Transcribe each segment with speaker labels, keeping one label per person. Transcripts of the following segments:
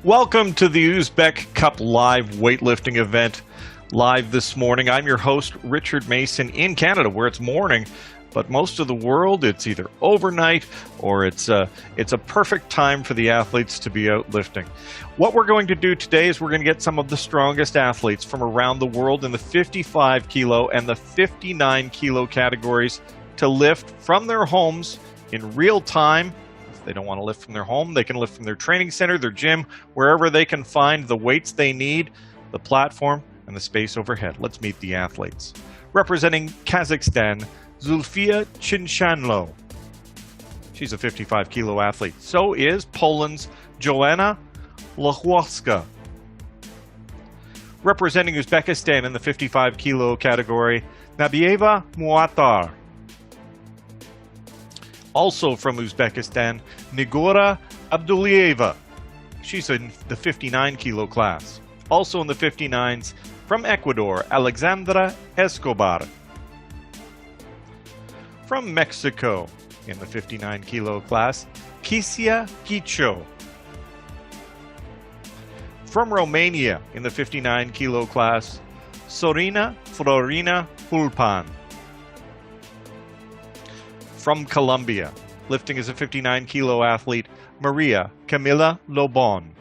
Speaker 1: Welcome to the Uzbek Cup live weightlifting event. Live this morning, I'm your host, Richard Mason, in Canada, where it's morning, but most of the world, it's either overnight or it's a perfect time for the athletes to be out lifting. What we're going to do today is we're going to get some of the strongest athletes from around the world in the 55 kilo and the 59 kilo categories to lift from their homes in real time. They don't want to lift from their home. They can lift from their training center, their gym, wherever they can find the weights they need, the platform, and the space overhead. Let's meet the athletes. Representing Kazakhstan, Zulfiya Chinshanlo. She's a 55 kilo athlete. So is Poland's Joanna Lachowska. Representing Uzbekistan in the 55 kilo category, Nabieva Muatar. Also from Uzbekistan, Nigora Abdulieva. She's in the 59 kilo class. Also in the 59s, from Ecuador, Alexandra Escobar. From Mexico, in the 59 kilo class, Kisia Gicho. From Romania, in the 59 kilo class, Sorina Florina Pulpan. From Colombia, lifting as a 59 kilo athlete, Maria Camila Lobon.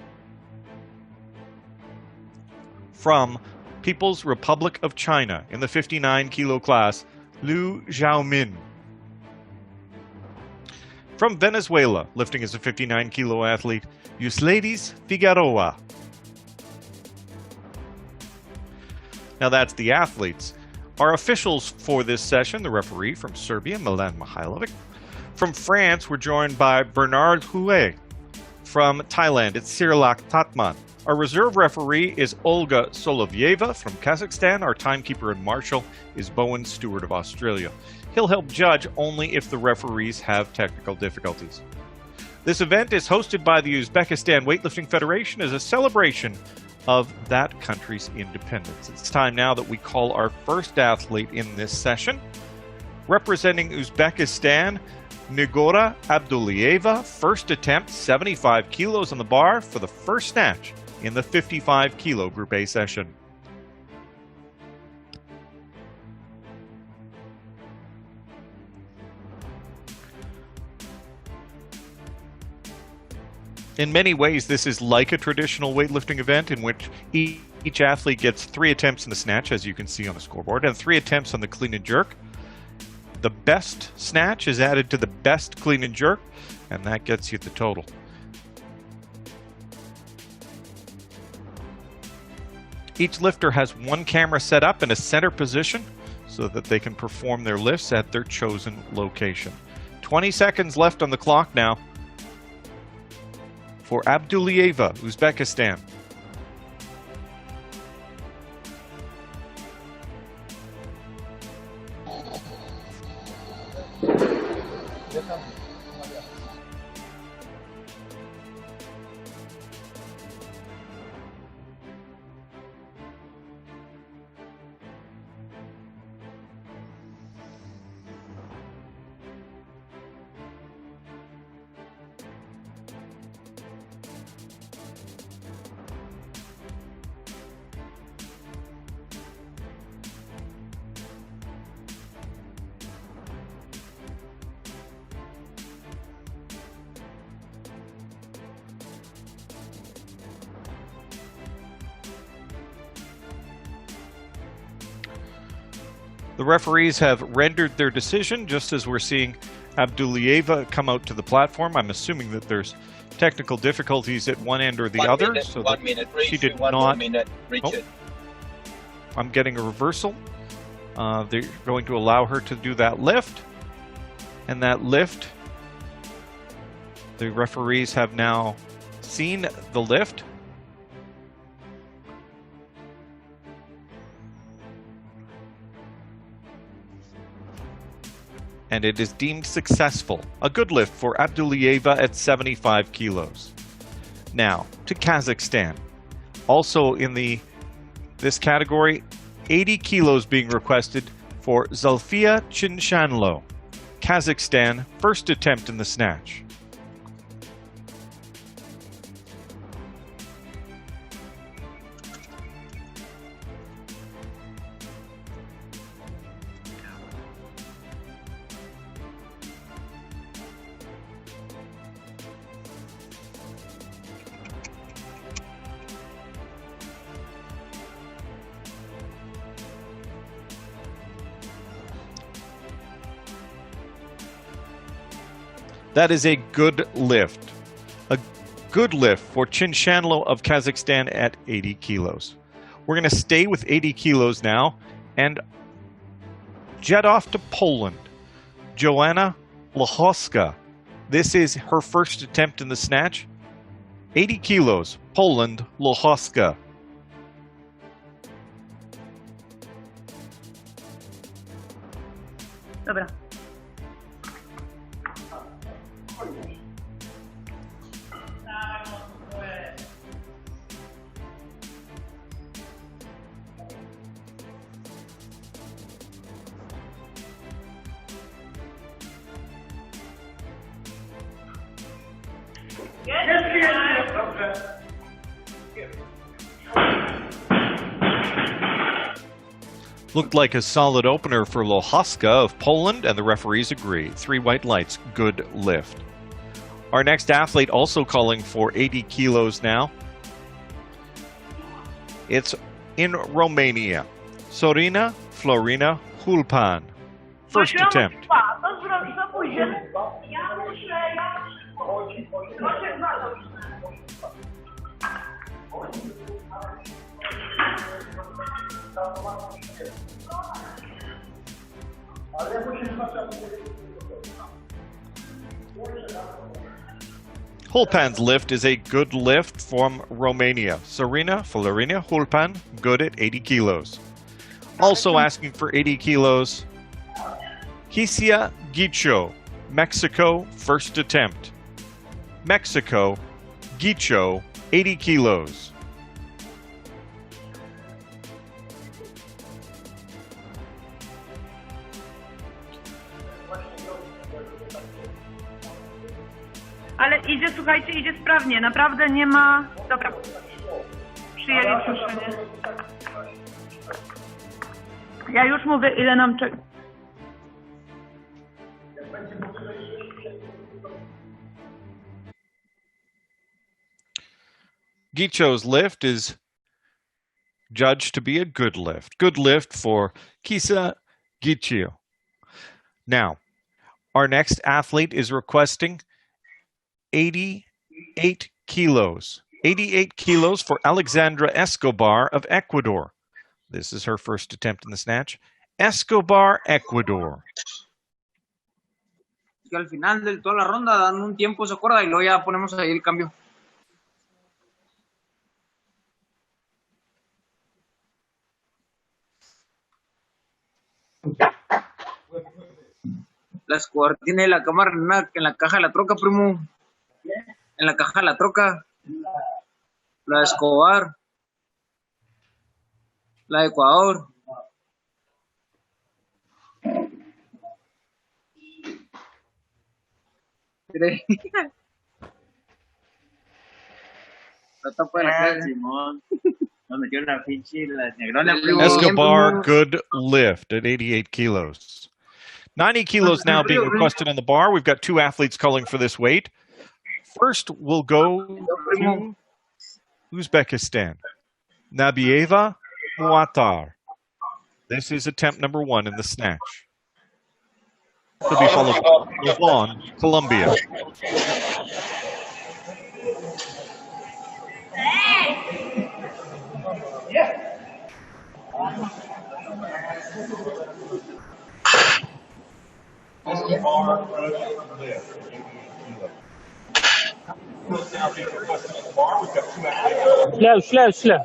Speaker 1: From People's Republic of China, in the 59 kilo class, Liu Xiaomin. From Venezuela, lifting as a 59 kilo athlete, Yusladis Figueroa. Now that's the athletes. Our officials for this session, the referee from Serbia, Milan Mihailovic. From France, we're joined by Bernard Houet. From Thailand, it's Sirilak Tatman. Our reserve referee is Olga Solovyeva from Kazakhstan. Our timekeeper and marshal is Bowen Stewart of Australia. He'll help judge only if the referees have technical difficulties. This event is hosted by the Uzbekistan Weightlifting Federation as a celebration of that country's independence. It's time now that we call our first athlete in this session. Representing Uzbekistan, Nigora Abdulieva, first attempt, 75 kilos on the bar for the first snatch in the 55 kilo Group A session. In many ways, this is like a traditional weightlifting event in which each athlete gets 3 attempts in the snatch, as you can see on the scoreboard, and 3 attempts on the clean and jerk. The best snatch is added to the best clean and jerk, and that gets you the total. Each lifter has one camera set up in a center position so that they can perform their lifts at their chosen location. 20 seconds left on the clock now for Abdulieva, Uzbekistan. The referees have rendered their decision just as we're seeing Abdulieva come out to the platform. I'm assuming that there's technical difficulties at one end or the other. So she did not. Oh, I'm getting a reversal. They're going to allow her to do that lift. And that lift, the referees have now seen the lift. And it is deemed successful. A good lift for Abdulieva at 75 kilos. Now, to Kazakhstan. Also in this category, 80 kilos being requested for Zulfiya Chinshanlo. Kazakhstan, first attempt in the snatch. That is a good lift. A good lift for Chinshanlo of Kazakhstan at 80 kilos. We're going to stay with 80 kilos now and jet off to Poland. Joanna Lochowska. This is her first attempt in the snatch. 80 kilos, Poland, Lochowska.
Speaker 2: Dobra.
Speaker 1: Looked like a solid opener for Lochowska of Poland, and the referees agree. 3 white lights, good lift. Our next athlete also calling for 80 kilos now. It's in Romania. Sorina Florina Hulpan. First attempt. Hulpan's lift is a good lift from Romania. Sorina Florina Hulpan, good at 80 kilos. Also asking for 80 kilos, Hisia Gicho, Mexico, first attempt. Mexico, Gicho, 80 kilos.
Speaker 2: Ale idzie, słuchajcie, idzie sprawnie. Naprawdę nie ma... Dobra. Przyjęli ciszenie. Ja już mówię, ile nam czeka.
Speaker 1: Gicho's lift is judged to be a good lift. Good lift for Kisa Gicho. Now, our next athlete is requesting 88 kilos. 88 kilos for Alexandra Escobar of Ecuador. This is her first attempt in the snatch. Escobar, Ecuador.
Speaker 3: Que al final de toda la ronda dan un tiempo, se acuerda, y luego ya ponemos ahí el cambio. La Escobar tiene la cámara en la caja de la troca, primo. En la caja de la troca. La Escobar. La de Ecuador. Mire. La tapa de la caja. Simón. Nos metió la pinche la negrona, primo.
Speaker 1: Escobar, good lift at 88 kilos. 90 kilos now being requested on the bar. We've got 2 athletes calling for this weight. First, we'll go to Uzbekistan. Nabieva Muatar. This is attempt number 1 in the snatch. Will be followed by Yvonne, Colombia.
Speaker 4: Slow.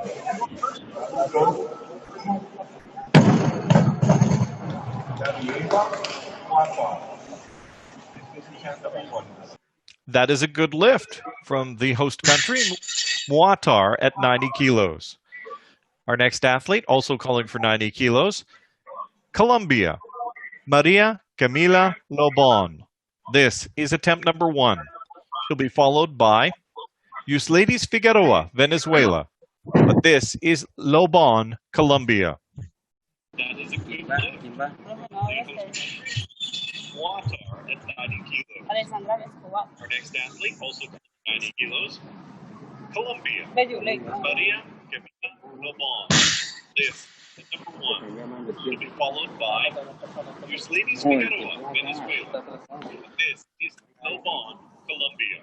Speaker 1: That is a good lift from the host country, Muatar, at 90 kilos. Our next athlete, also calling for 90 kilos, Colombia, Maria Camila Lobon. This is attempt number 1. She'll be followed by Yusledis Figueroa, Venezuela. But this is Lobon, Colombia. That is a good lift. Muatar at 90 kilos. Our next athlete, also 90 kilos, Colombia, Maria Camila Lobon. This Number 1 will be followed by Uzbekistan, Venezuela. This is Lobon, Colombia.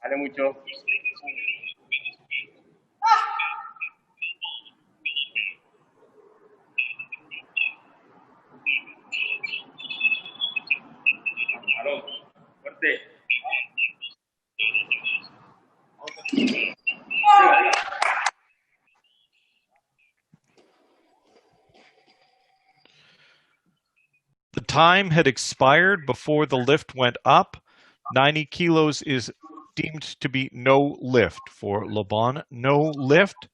Speaker 3: Dale mucho. Fuerte.
Speaker 1: The time had expired before the lift went up. 90 kilos is deemed to be no lift for Lobon. No lift.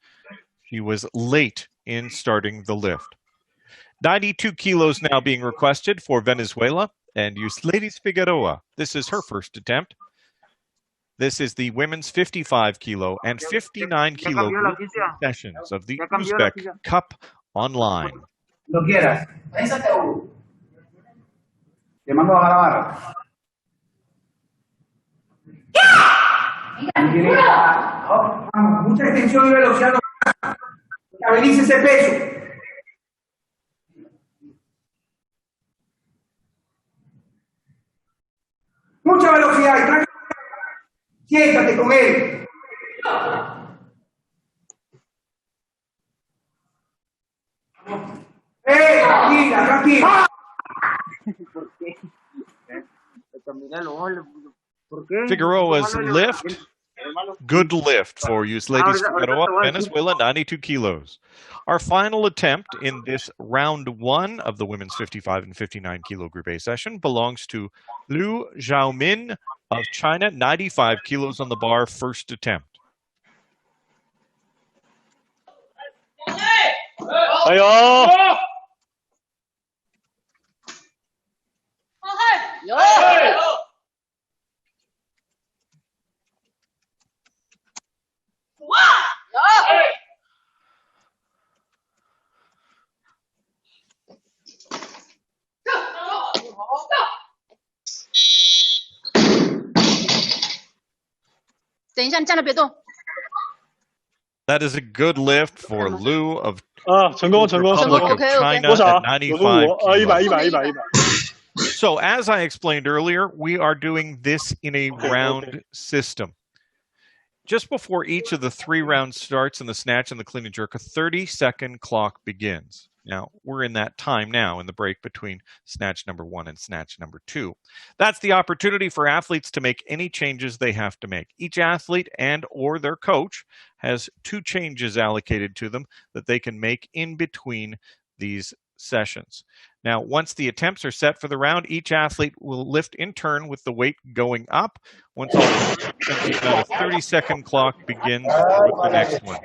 Speaker 1: She was late in starting the lift. 92 kilos now being requested for Venezuela and Yusladies Figueroa. This is her first attempt. This is the women's 55 kilo and 59 kilo group sessions of the Uzbek Cup online.
Speaker 3: Lo quieras. Te mando a bajar la barra. Mucha extensión y velocidad. Estabilice ese peso. Mucha velocidad y tranquilo. Siéntate con él. Tranquila, tranquila. ¿Por qué? ¿Por qué?
Speaker 1: Figueroa's lift. Good lift for Yusladies Figueroa, Venezuela, 92 kilos. Our final attempt in this round 1 of the women's 55 and 59 kilo Group A session belongs to Liu Xiaomin of China, 95 kilos on the bar, first attempt. That is a good lift for Liu of Republic of China at 95 kilos. So as I explained earlier, we are doing this in a round system. Just before each of the 3 rounds starts in the snatch and the clean and jerk, a 30-second clock begins. Now, we're in that time now in the break between snatch number 1 and snatch number 2. That's the opportunity for athletes to make any changes they have to make. Each athlete and or their coach has 2 changes allocated to them that they can make in between these sessions. Now, once the attempts are set for the round, each athlete will lift in turn with the weight going up. Once all the 30-second clock begins with the next one.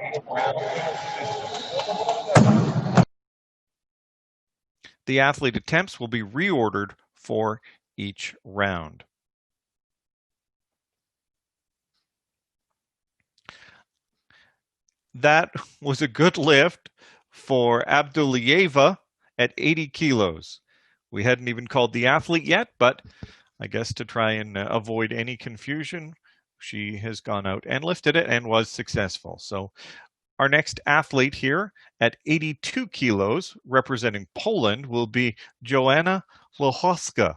Speaker 1: The athlete attempts will be reordered for each round. That was a good lift for Abdulliyeva at 80 kilos. We hadn't even called the athlete yet, but I guess to try and avoid any confusion, she has gone out and lifted it and was successful. So our next athlete here at 82 kilos, representing Poland, will be Joanna Lochowska.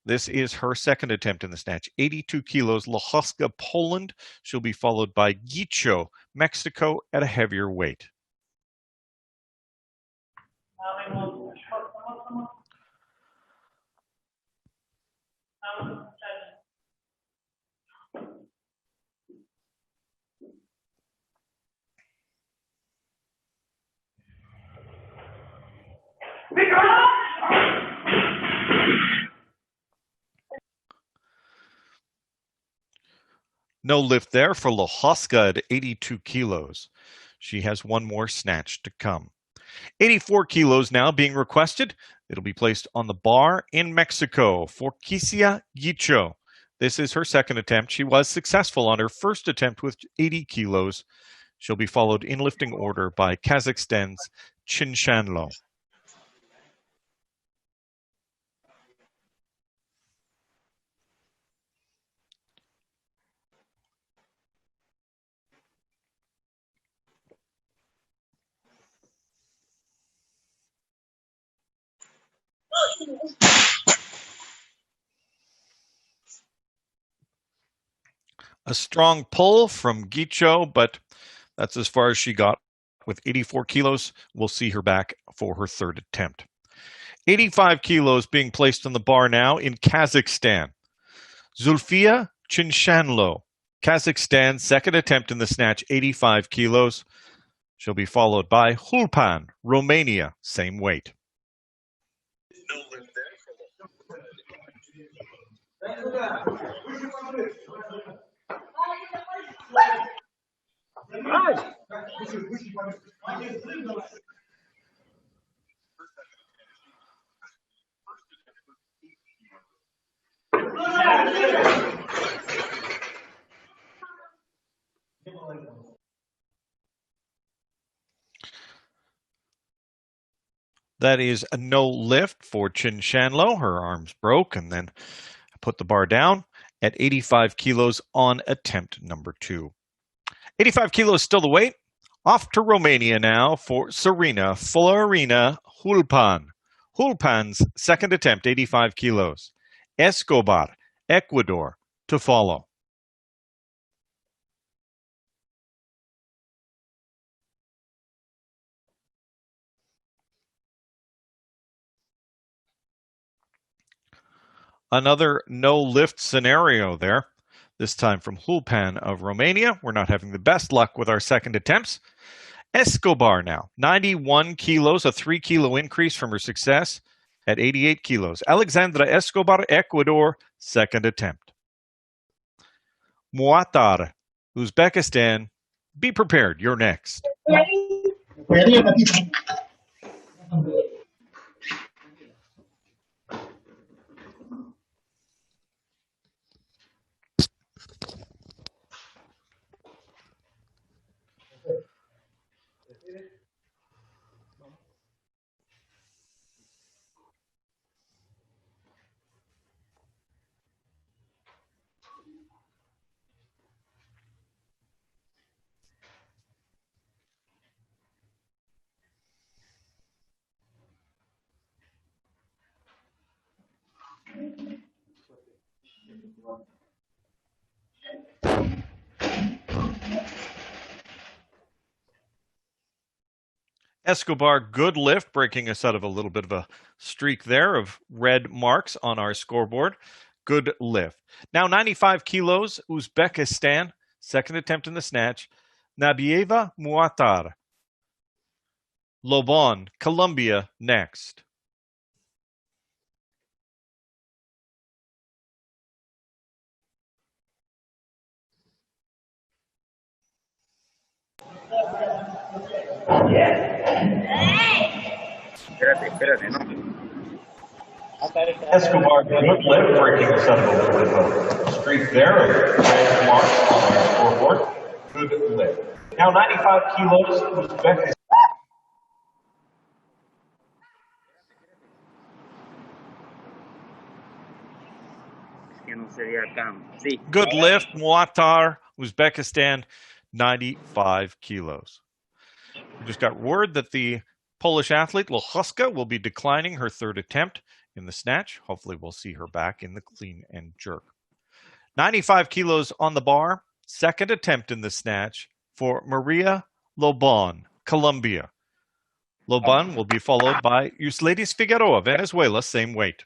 Speaker 1: This is her second attempt in the snatch. 82 kilos, Lochowska, Poland. She'll be followed by Guicho, Mexico, at a heavier weight. No lift there for Lochowska at 82 kilos. She has one more snatch to come. 84 kilos now being requested. It'll be placed on the bar in Mexico for Kisia Guicho. This is her second attempt. She was successful on her first attempt with 80 kilos. She'll be followed in lifting order by Kazakhstan's Chinshanlo. A strong pull from Gicho, but that's as far as she got with 84 kilos. We'll see her back for her third attempt. 85 kilos being placed on the bar now in Kazakhstan. Zulfiya Chinshanlo, Kazakhstan's second attempt in the snatch, 85 kilos. She'll be followed by Hulpan, Romania, same weight. That is a no lift for Chinshanlo. Her arms broke and then put the bar down at 85 kilos on attempt number 2. 85 kilos still the weight. Off to Romania now for Serena Florina Hulpan. Hulpan's second attempt, 85 kilos. Escobar, Ecuador, to follow. Another no lift scenario there, this time from Hulpan of Romania. We're not having the best luck with our second attempts. Escobar now, 91 kilos, a 3 kilo increase from her success at 88 kilos. Alexandra Escobar, Ecuador, second attempt. Muatar, Uzbekistan, be prepared, you're next. Escobar, good lift, breaking us out of a little bit of a streak there of red marks on our scoreboard. Good lift. Now 95 kilos, Uzbekistan, second attempt in the snatch. Nabieva Muatar. Lobon, Colombia, next.
Speaker 3: Espérate, no.
Speaker 1: Escobar, good lift, breaking us out of a little bit of a streak there of red marks on our scoreboard. Good lift. Now 95 kilos, Uzbekistan. Good lift, Muatar, Uzbekistan, 95 kilos. We just got word that the Polish athlete, Lochuska, will be declining her third attempt in the snatch. Hopefully we'll see her back in the clean and jerk. 95 kilos on the bar, second attempt in the snatch for Maria Lobon, Colombia. Lobon will be followed by Uzbekistan Figueroa, Venezuela, same weight.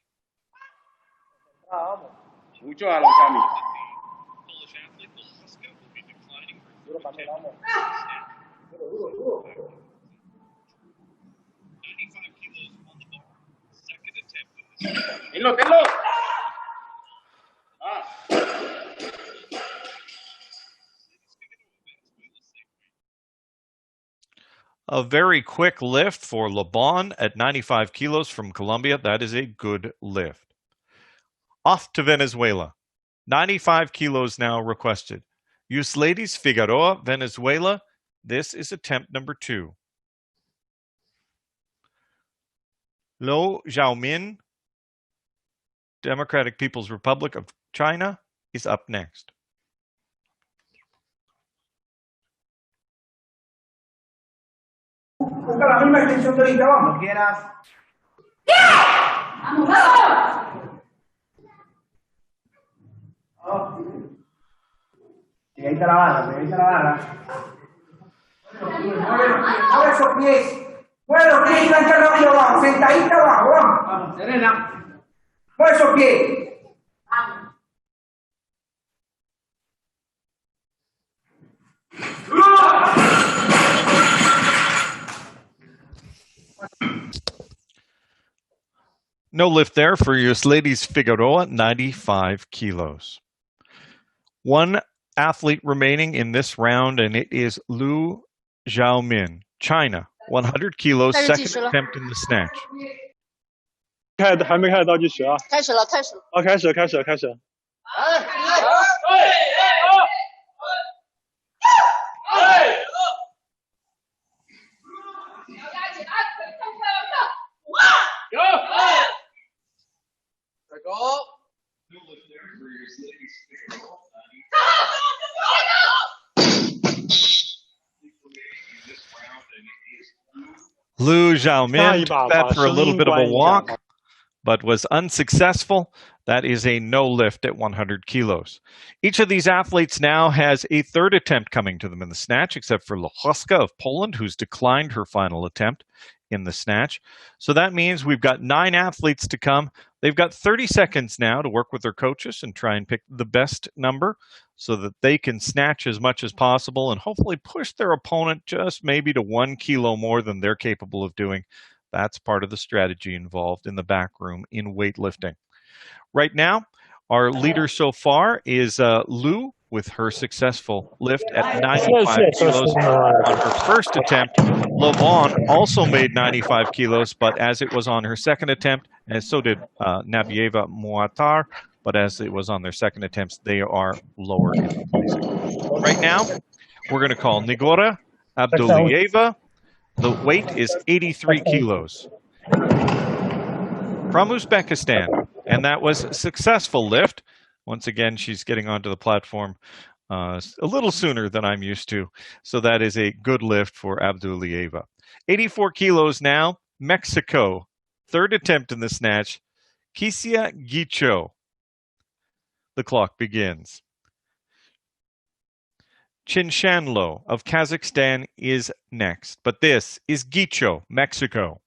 Speaker 3: Mucho a los Sami.
Speaker 1: Polish athlete Lochuska will be declining her third attempt in the snatch. 95 kilos on the bar, second attempt in the snatch.
Speaker 3: Tenlo.
Speaker 1: A very quick lift for Lobon at 95 kilos from Colombia. That is a good lift. Off to Venezuela. 95 kilos now requested. Uzbekistan Figueroa, Venezuela, This is attempt number 2. Lo Xiaomin, Democratic People's Republic of China, is up next.
Speaker 4: Busca la misma extensión de ahorita, vamos. Quieras. Pegadita la barra, pegadita la barra. Mueve esos pies. Mueve los pies y plancha rápido abajo. Sentadita abajo, vamos. Vamos, Serena. Mueve esos pies.
Speaker 1: No lift there for Yusleides Figueroa, 95 kilos. One athlete remaining in this round, and it is Lu Xiaomin, China, 100 kilos, second attempt in the snatch.
Speaker 5: 还没开始倒计时啊！
Speaker 6: 开始了。
Speaker 5: 哦，开始。
Speaker 1: Lu Xiaomin took that for a little bit of a walk, but was unsuccessful. That is a no lift at 100 kilos. Each of these athletes now has a third attempt coming to them in the snatch, except for Lochoska of Poland, who's declined her final attempt in the snatch. So that means we've got 9 athletes to come. They've got 30 seconds now to work with their coaches and try and pick the best number so that they can snatch as much as possible and hopefully push their opponent just maybe to 1 kilo more than they're capable of doing. That's part of the strategy involved in the back room in weightlifting. Right now, our leader so far is Lu with her successful lift at 95 kilos on her first attempt. Lovon also made 95 kilos, but as it was on her second attempt, and so did Nabieva Muatar, but as it was on their second attempts, they are lower in the placing. Right now, we're going to call Nigora Abdulieva. The weight is 83 kilos. From Uzbekistan, and that was a successful lift. Once again, she's getting onto the platform a little sooner than I'm used to, so that is a good lift for Abdulieva. 84 kilos now, Mexico. Third attempt in the snatch, Kisia Gicho. The clock begins. Chinshanlo of Kazakhstan is next, but this is Gicho, Mexico.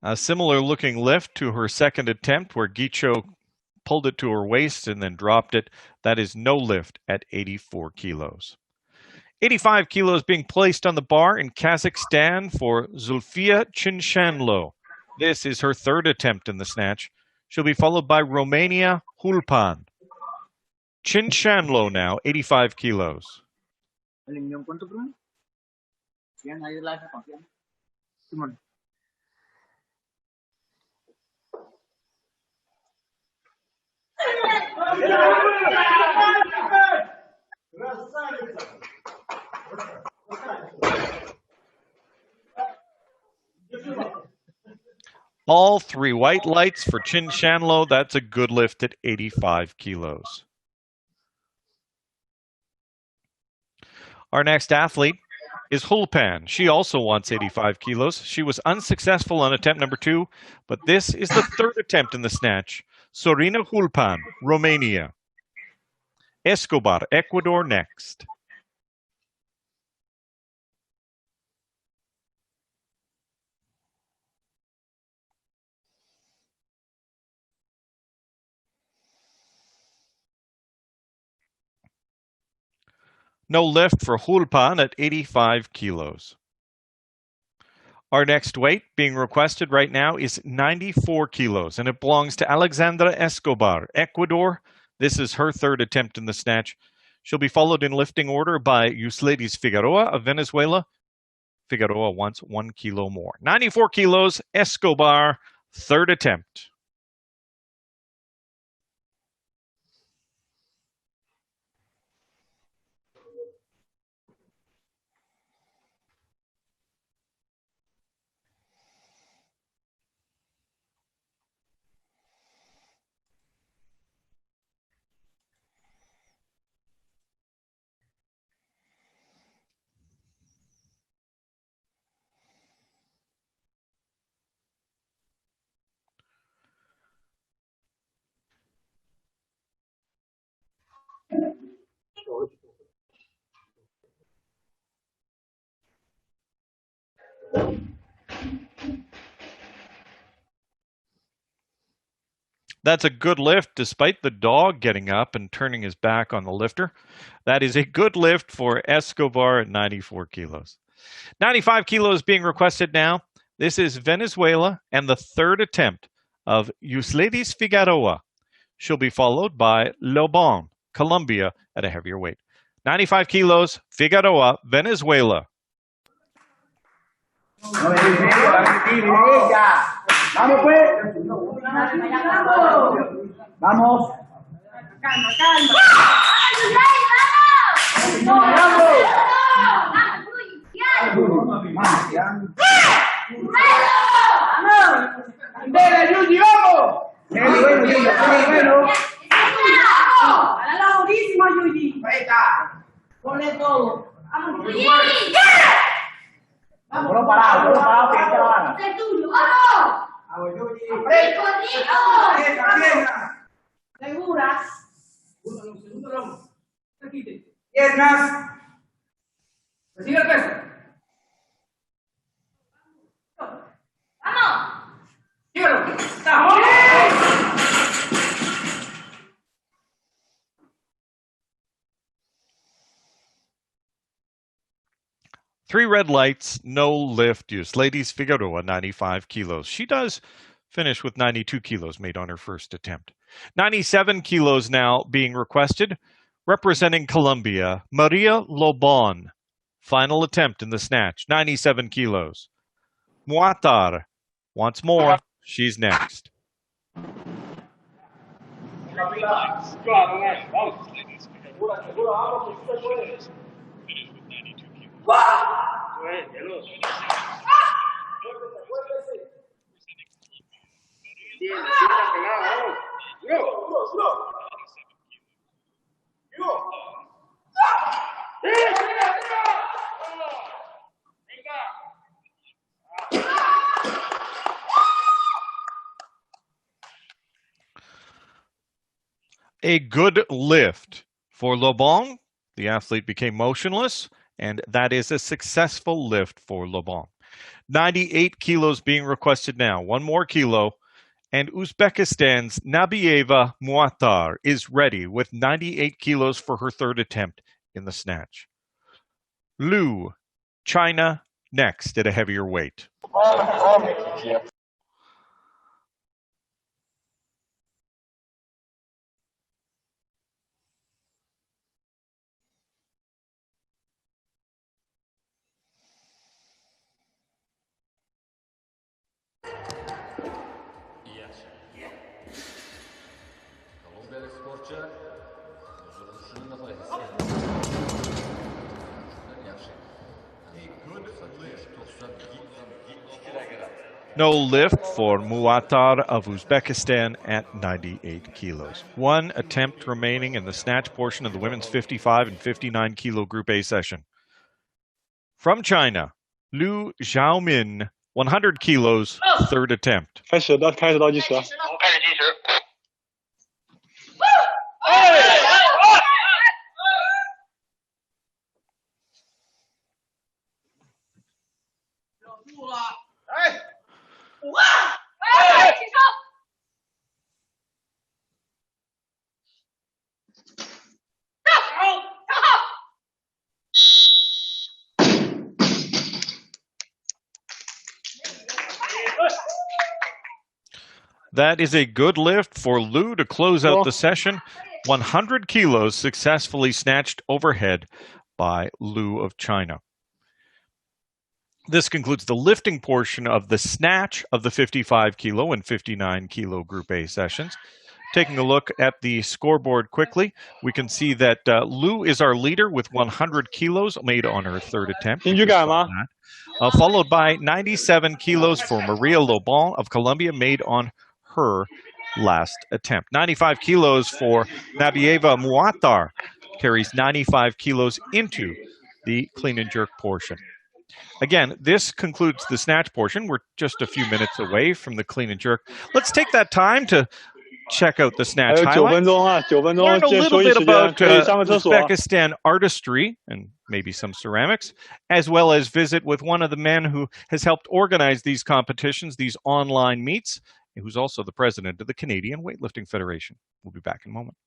Speaker 1: A similar looking lift to her second attempt where Gicho pulled it to her waist and then dropped it. That is no lift at 84 kilos. 85 kilos being placed on the bar in Kazakhstan for Zulfia Chinshanlo. This is her third attempt in the snatch. She'll be followed by Romania Hulpan. Chinshanlo now, 85 kilos. All 3 white lights for Chinshanlo. That's a good lift at 85 kilos. Our next athlete is Hulpan. She also wants 85 kilos. She was unsuccessful on attempt number 2, but this is the third attempt in the snatch. Sorina Hulpan, Romania. Escobar, Ecuador next. No lift for Hulpan at 85 kilos. Our next weight being requested right now is 94 kilos, and it belongs to Alexandra Escobar, Ecuador. This is her third attempt in the snatch. She'll be followed in lifting order by Uzbekistan Figueroa of Venezuela. Figueroa wants 1 kilo more. 94 kilos, Escobar, third attempt. That's a good lift despite the dog getting up and turning his back on the lifter. That is a good lift for Escobar at 94 kilos. 95 kilos being requested now. This is Venezuela and the third attempt of Uzbekistan Figueroa. She'll be followed by Lobon, Colombia, at a heavier weight. 95 kilos, Figueroa, Venezuela.
Speaker 4: Vamos pues. Vamos.
Speaker 6: Calma, calma.
Speaker 4: ¡Candela, Yuji, vamos! Bueno.
Speaker 6: ¡A la durísima, Yuji!
Speaker 4: Ahí está.
Speaker 6: Ponle todo. ¡Vamos, Yuji!
Speaker 4: Bueno, parado, que te la van.
Speaker 6: ¡Es tuyo! ¡Vamos!
Speaker 4: Vamos, Yuji.
Speaker 6: ¡Rico, rico!
Speaker 4: Piernas.
Speaker 6: ¿Seguras?
Speaker 4: Segundo lomo. Piernas. Recibe el peso.
Speaker 6: ¡Vamos!
Speaker 4: Síguelo.
Speaker 1: Three red lights, no lift use. Ladies Figueroa, 95 kilos. She does finish with 92 kilos made on her first attempt. 97 kilos now being requested. Representing Colombia, Maria Lobon. Final attempt in the snatch, 97 kilos. Muatar wants more. She's next. A good lift for Lobon. The athlete became motionless, and that is a successful lift for Lobon. 98 kilos being requested now. 1 more kilo. And Uzbekistan's Nabieva Muatar is ready with 98 kilos for her third attempt in the snatch. Lu, China, next at a heavier weight. No lift for Muatar of Uzbekistan at 98 kilos. 1 attempt remaining in the snatch portion of the women's 55 and 59 kilo Group A session. From China, Lu Xiaomin, 100 kilos, third attempt.
Speaker 5: 开始倒计时啊！
Speaker 1: That is a good lift for Lou to close out the session. 100 kilos successfully snatched overhead by Lou of China. This concludes the lifting portion of the snatch of the 55 kilo and 59 kilo Group A sessions. Taking a look at the scoreboard quickly, we can see that Lou is our leader with 100 kilos made on her third attempt. Followed by 97 kilos for Maria Lobon of Colombia, made on her last attempt. 95 kilos for Nabieva Muattar, carries 95 kilos into the clean and jerk portion. Again, this concludes the snatch portion. We're just a few minutes away from the clean and jerk. Let's take that time to check out the snatch highlights. Learn a little bit about Uzbekistan artistry and maybe some ceramics, as well as visit with one of the men who has helped organize these competitions, these online meets, and who's also the president of the Canadian Weightlifting Federation. We'll be back in a moment.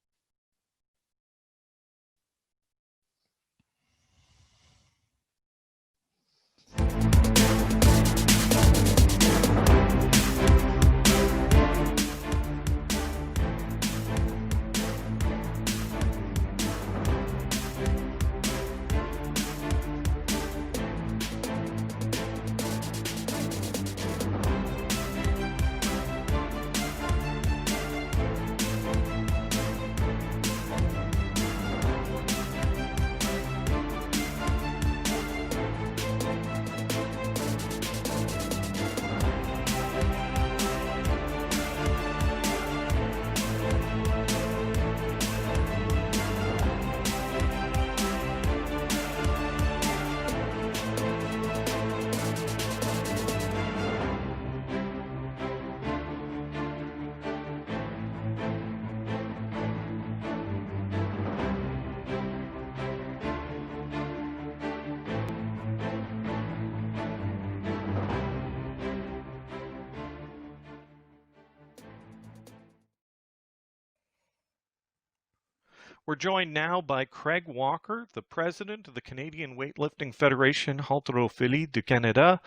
Speaker 1: We're joined now by Craig Walker, the president of the Canadian Weightlifting Federation, Haltérophilie du Canada.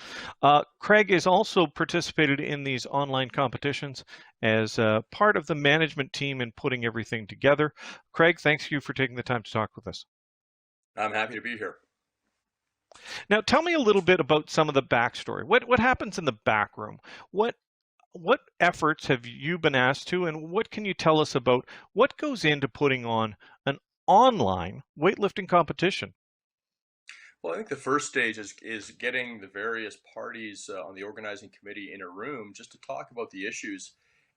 Speaker 1: Craig has also participated in these online competitions as part of the management team in putting everything together. Craig, thanks you for taking the time to talk with us.
Speaker 7: I'm happy to be here.
Speaker 1: Now, tell me a little bit about some of the backstory. What happens in the back room? What efforts have you been asked to, and what can you tell us about what goes into putting on an online weightlifting competition?
Speaker 7: Well, I think the first stage is getting the various parties on the organizing committee in a room just to talk about the issues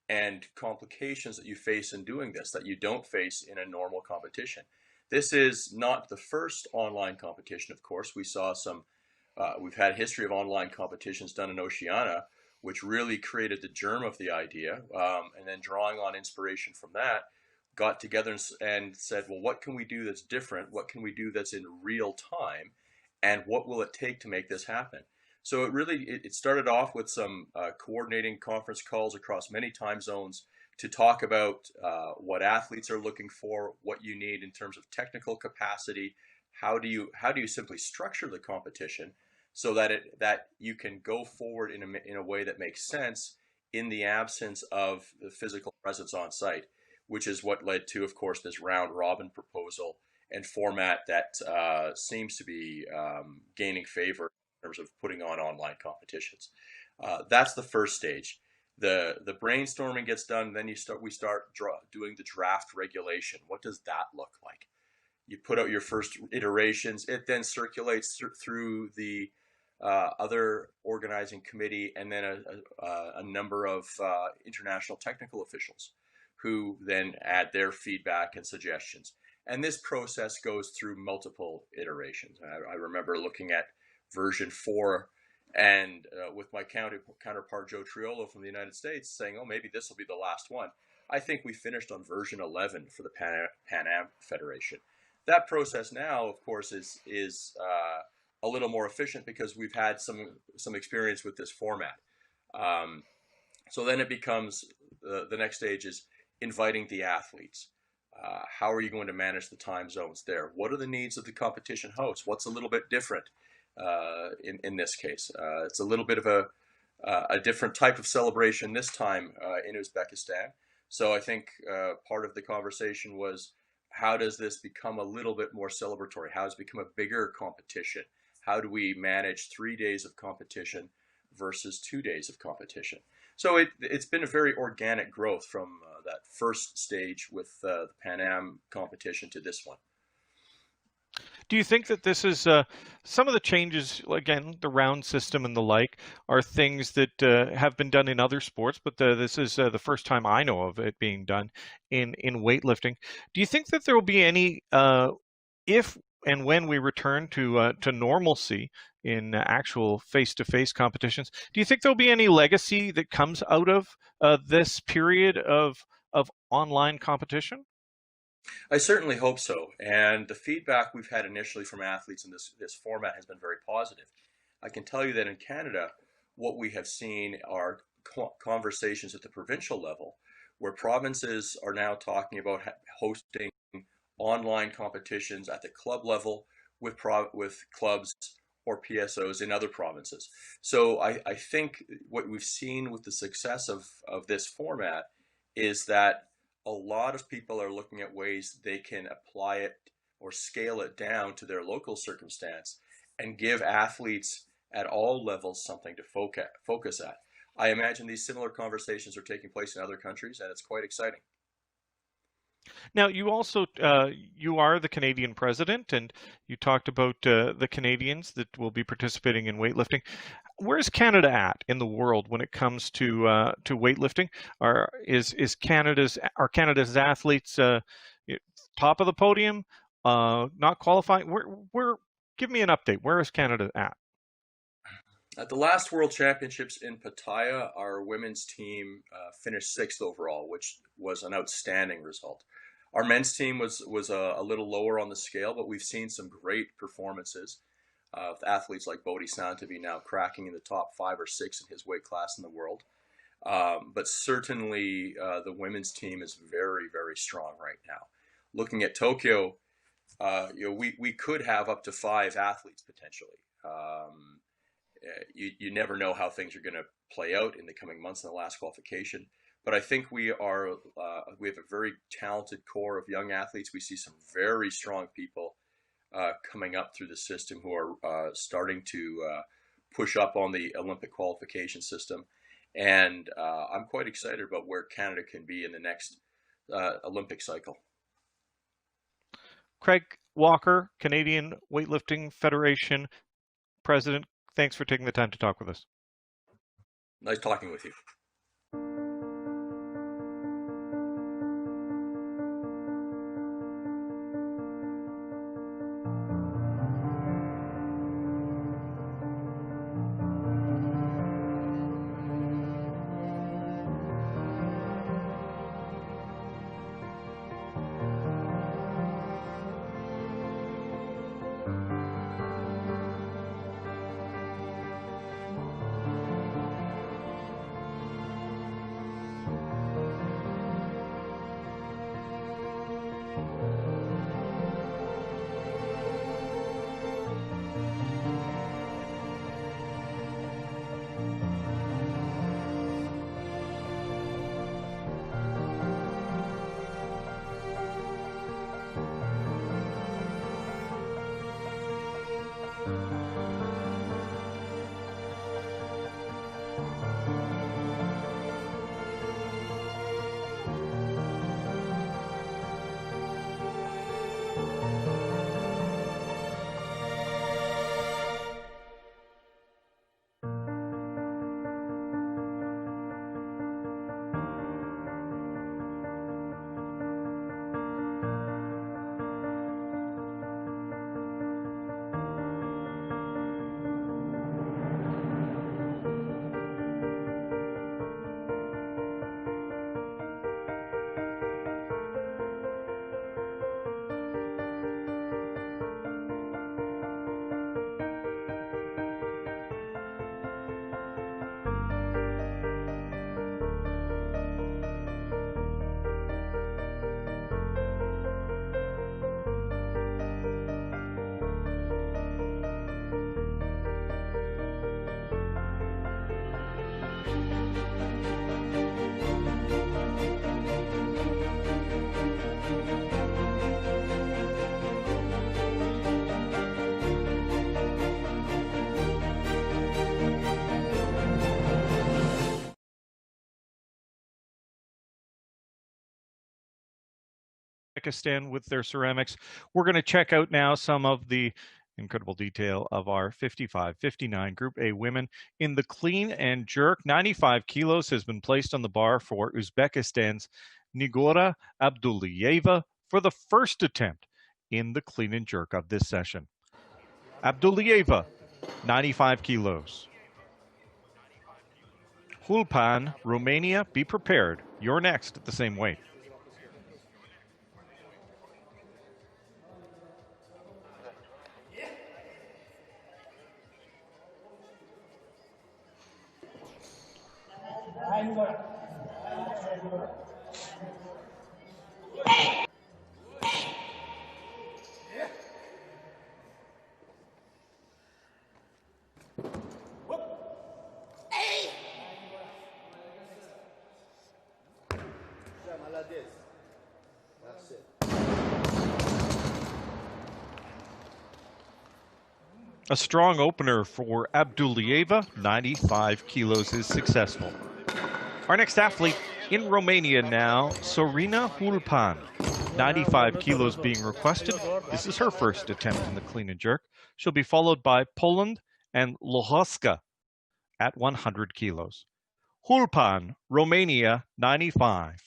Speaker 7: and complications that you face in doing this that you don't face in a normal competition. This is not the first online competition, of course. We saw we've had a history of online competitions done in Oceania, which really created the germ of the idea, and then drawing on inspiration from that, got together and said, well, what can we do that's different? What can we do that's in real time? And what will it take to make this happen? So it started off with some coordinating conference calls across many time zones to talk about what athletes are looking for, what you need in terms of technical capacity, how do you simply structure the competition so that you can go forward in a way that makes sense in the absence of the physical presence on site, which is what led to, of course, this round robin proposal and format that seems to be gaining favor in terms of putting on online competitions. That's the first stage. The brainstorming gets done, then we start doing the draft regulation. What does that look like? You put out your first iterations. It then circulates through the other organizing committee, and then a number of international technical officials who then add their feedback and suggestions. And this process goes through multiple iterations. I remember looking at version 4 and with my counterpart Joe Triolo from the United States saying, oh, maybe this will be the last one. I think we finished on version 11 for the Pan Am Federation. That process now, of course, is a little more efficient because we've had some experience with this format. So then it becomes the next stage is inviting the athletes. How are you going to manage the time zones there? What are the needs of the competition host? What's a little bit different in this case? It's a little bit of a different type of celebration this time in Uzbekistan. So I think part of the conversation was, how does this become a little bit more celebratory? How does it become a bigger competition? How do we manage 3 days of competition versus 2 days of competition? So it's been a very organic growth from that first stage with the Pan Am competition to this one.
Speaker 1: Do you think that this is some of the changes, again, the round system and the like, are things that have been done in other sports, but this is the first time I know of it being done in weightlifting. Do you think that there will be any, if and when we return to normalcy in actual face-to-face competitions, do you think there'll be any legacy that comes out of this period of online competition?
Speaker 7: I certainly hope so. And the feedback we've had initially from athletes in this format has been very positive. I can tell you that in Canada, what we have seen are conversations at the provincial level where provinces are now talking about hosting online competitions at the club level with clubs or PSOs in other provinces. So I think what we've seen with the success of this format is that a lot of people are looking at ways they can apply it or scale it down to their local circumstance and give athletes at all levels something to focus at. I imagine these similar conversations are taking place in other countries, and it's quite exciting.
Speaker 1: Now, you also you are the Canadian president, and you talked about the Canadians that will be participating in weightlifting. Where's Canada at in the world when it comes to weightlifting? Are Canada's athletes top of the podium? Not qualifying? Give me an update. Where is Canada at?
Speaker 7: At the last World Championships in Pattaya, our women's team finished 6th overall, which was an outstanding result. Our men's team was a little lower on the scale, but we've seen some great performances of athletes like Bodhi Santavi now cracking in the top 5 or 6 in his weight class in the world. But certainly the women's team is very, very strong right now. Looking at Tokyo, we could have up to 5 athletes potentially. You never know how things are going to play out in the coming months in the last qualification. But I think we have a very talented core of young athletes. We see some very strong people coming up through the system who are starting to push up on the Olympic qualification system. And I'm quite excited about where Canada can be in the next Olympic cycle.
Speaker 1: Craig Walker, Canadian Weightlifting Federation President, thanks for taking the time to talk with us.
Speaker 7: Nice talking with you.
Speaker 1: Uzbekistan with their ceramics. We're going to check out now some of the incredible detail of our 55-59 Group A women. In the clean and jerk, 95 kilos has been placed on the bar for Uzbekistan's Nigora Abduliyeva for the first attempt in the clean and jerk of this session. Abduliyeva, 95 kilos. Hulpan, Romania, be prepared. You're next at the same weight. A strong opener for Abduliyeva, 95 kilos is successful. Our next athlete in Romania now, Sorina Hulpan, 95 kilos being requested. This is her first attempt in the clean and jerk. She'll be followed by Poland and Lohoska at 100 kilos. Hulpan, Romania, 95.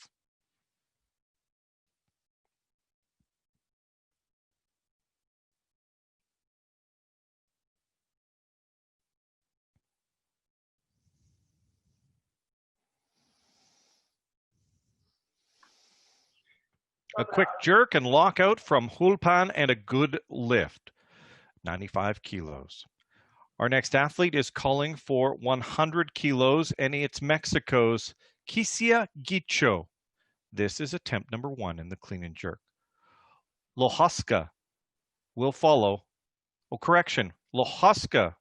Speaker 1: A quick jerk and lockout from Hulpan and a good lift, 95 kilos. Our next athlete is calling for 100 kilos, and it's Mexico's Kisia Gicho. This is attempt number 1 in the clean and jerk. Lohoska will follow. Oh, correction. Lohoska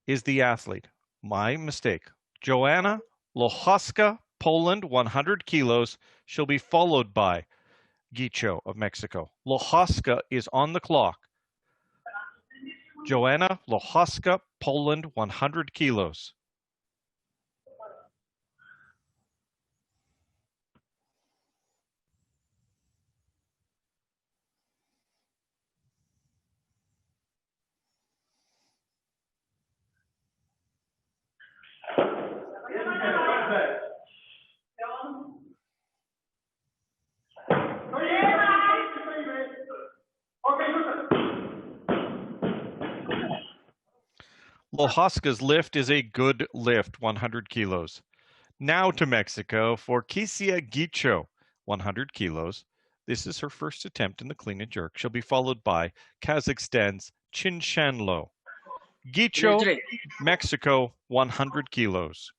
Speaker 1: is the athlete. My mistake. Joanna Lohoska, Poland, 100 kilos. She'll be followed by Gicho of Mexico. Lohoska is on the clock. Joanna Lohoska, Poland, 100 kilos. Lohoska's lift is a good lift, 100 kilos. Now to Mexico for Kisia Gicho, 100 kilos. This is her first attempt in the clean and jerk. She'll be followed by Kazakhstan's Chinchanlo. Gicho, Mexico, 100 kilos.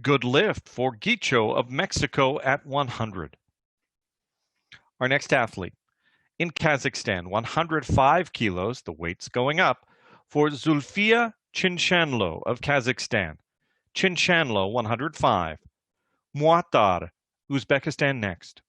Speaker 1: Good lift for Gicho of Mexico at 100. Our next athlete in Kazakhstan, 105 kilos, the weight's going up, for Zulfia Chinchanlo of Kazakhstan. Chinchanlo, 105. Muatar, Uzbekistan next.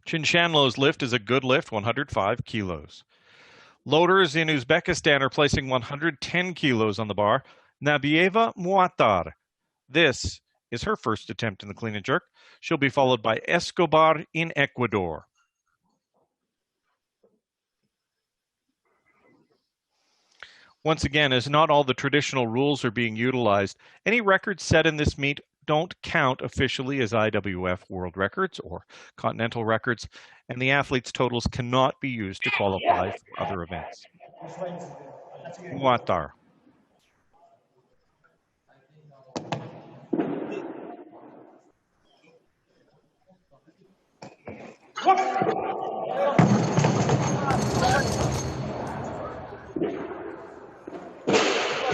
Speaker 1: Chinchanlo's lift is a good lift, 105 kilos. Loaders in Uzbekistan are placing 110 kilos on the bar. Nabieva Muatar. This is her first attempt in the clean and jerk. She'll be followed by Escobar in Ecuador. Once again, as not all the traditional rules are being utilized, any records set in this meet don't count officially as IWF world records or continental records, and the athletes' totals cannot be used to qualify for other events. Muatar.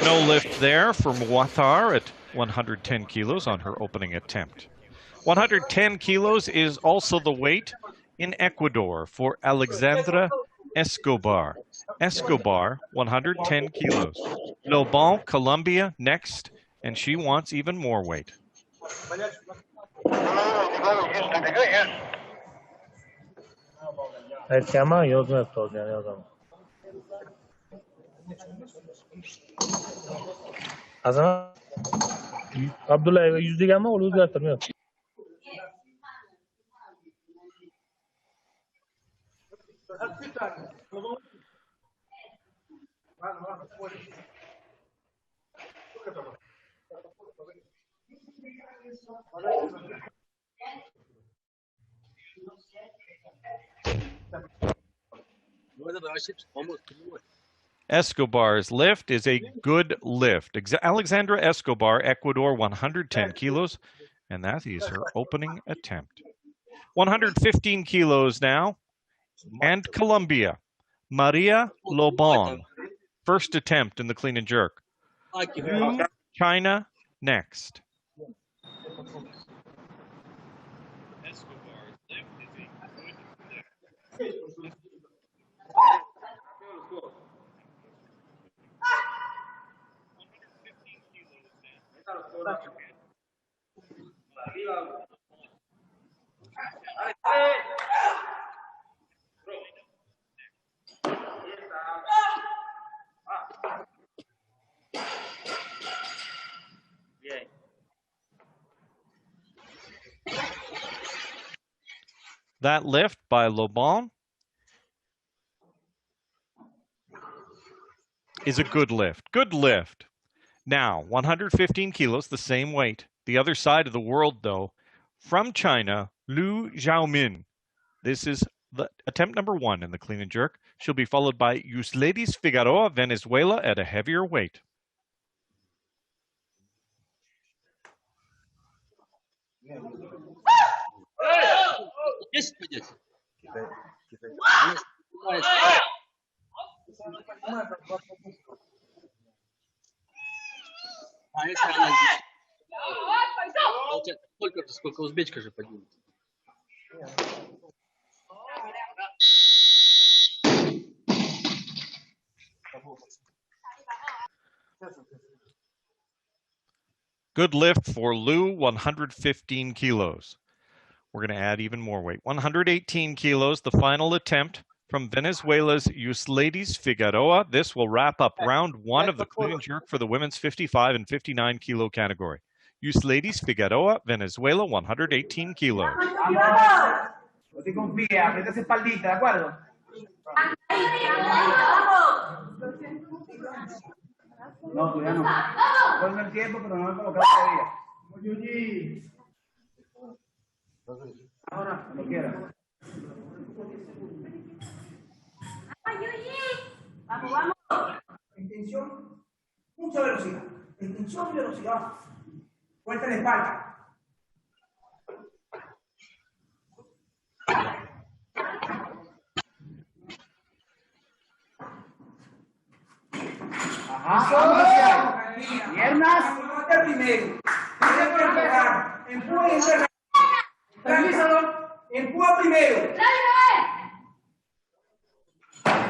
Speaker 1: No lift there for Muathar at 110 kilos on her opening attempt. 110 kilos is also the weight in Ecuador for Alexandra Escobar. Escobar, 110 kilos. Lobon, Colombia, next, and she wants even more weight.
Speaker 8: Abdullah, yüz gelme olur göstermiyor.
Speaker 1: Escobar's lift is a good lift. Alexandra Escobar, Ecuador, 110 kilos, and that is her opening attempt. 115 kilos now, and Colombia, Maria Lobon, first attempt in the clean and jerk. China, next. Escobar's lift is a good lift. That lift by Lobon is a good lift. Good lift. Now, 115 kilos, the same weight. The other side of the world, though, from China, Lu Xiaomin. This is the attempt number 1 in the clean and jerk. She'll be followed by Uzbekistan Figueroa, Venezuela, at a heavier weight.
Speaker 8: Сколько узбечка же поднимет.
Speaker 1: Good lift for Lu, 115 kilos. We're going to add even more weight. 118 kilos, the final attempt from Venezuela's Uzbekistan Figueroa. This will wrap up round 1 of the clean and jerk for the women's 55 and 59 kilo category. Uzbekistan Figueroa, Venezuela, 118 kilos.
Speaker 4: Usted confía, aprieta esa espaldita, ¿de acuerdo? No, todavía no. Ponme el tiempo, pero no me he colocado todavía. Ahora, cuando quiera. Vamos, vamos. Extensión, mucha velocidad. Extensión y velocidad. Fuerte la espalda. Ajá. Piernas. Primero. Empuja. Tranquilízalo. Empuja primero.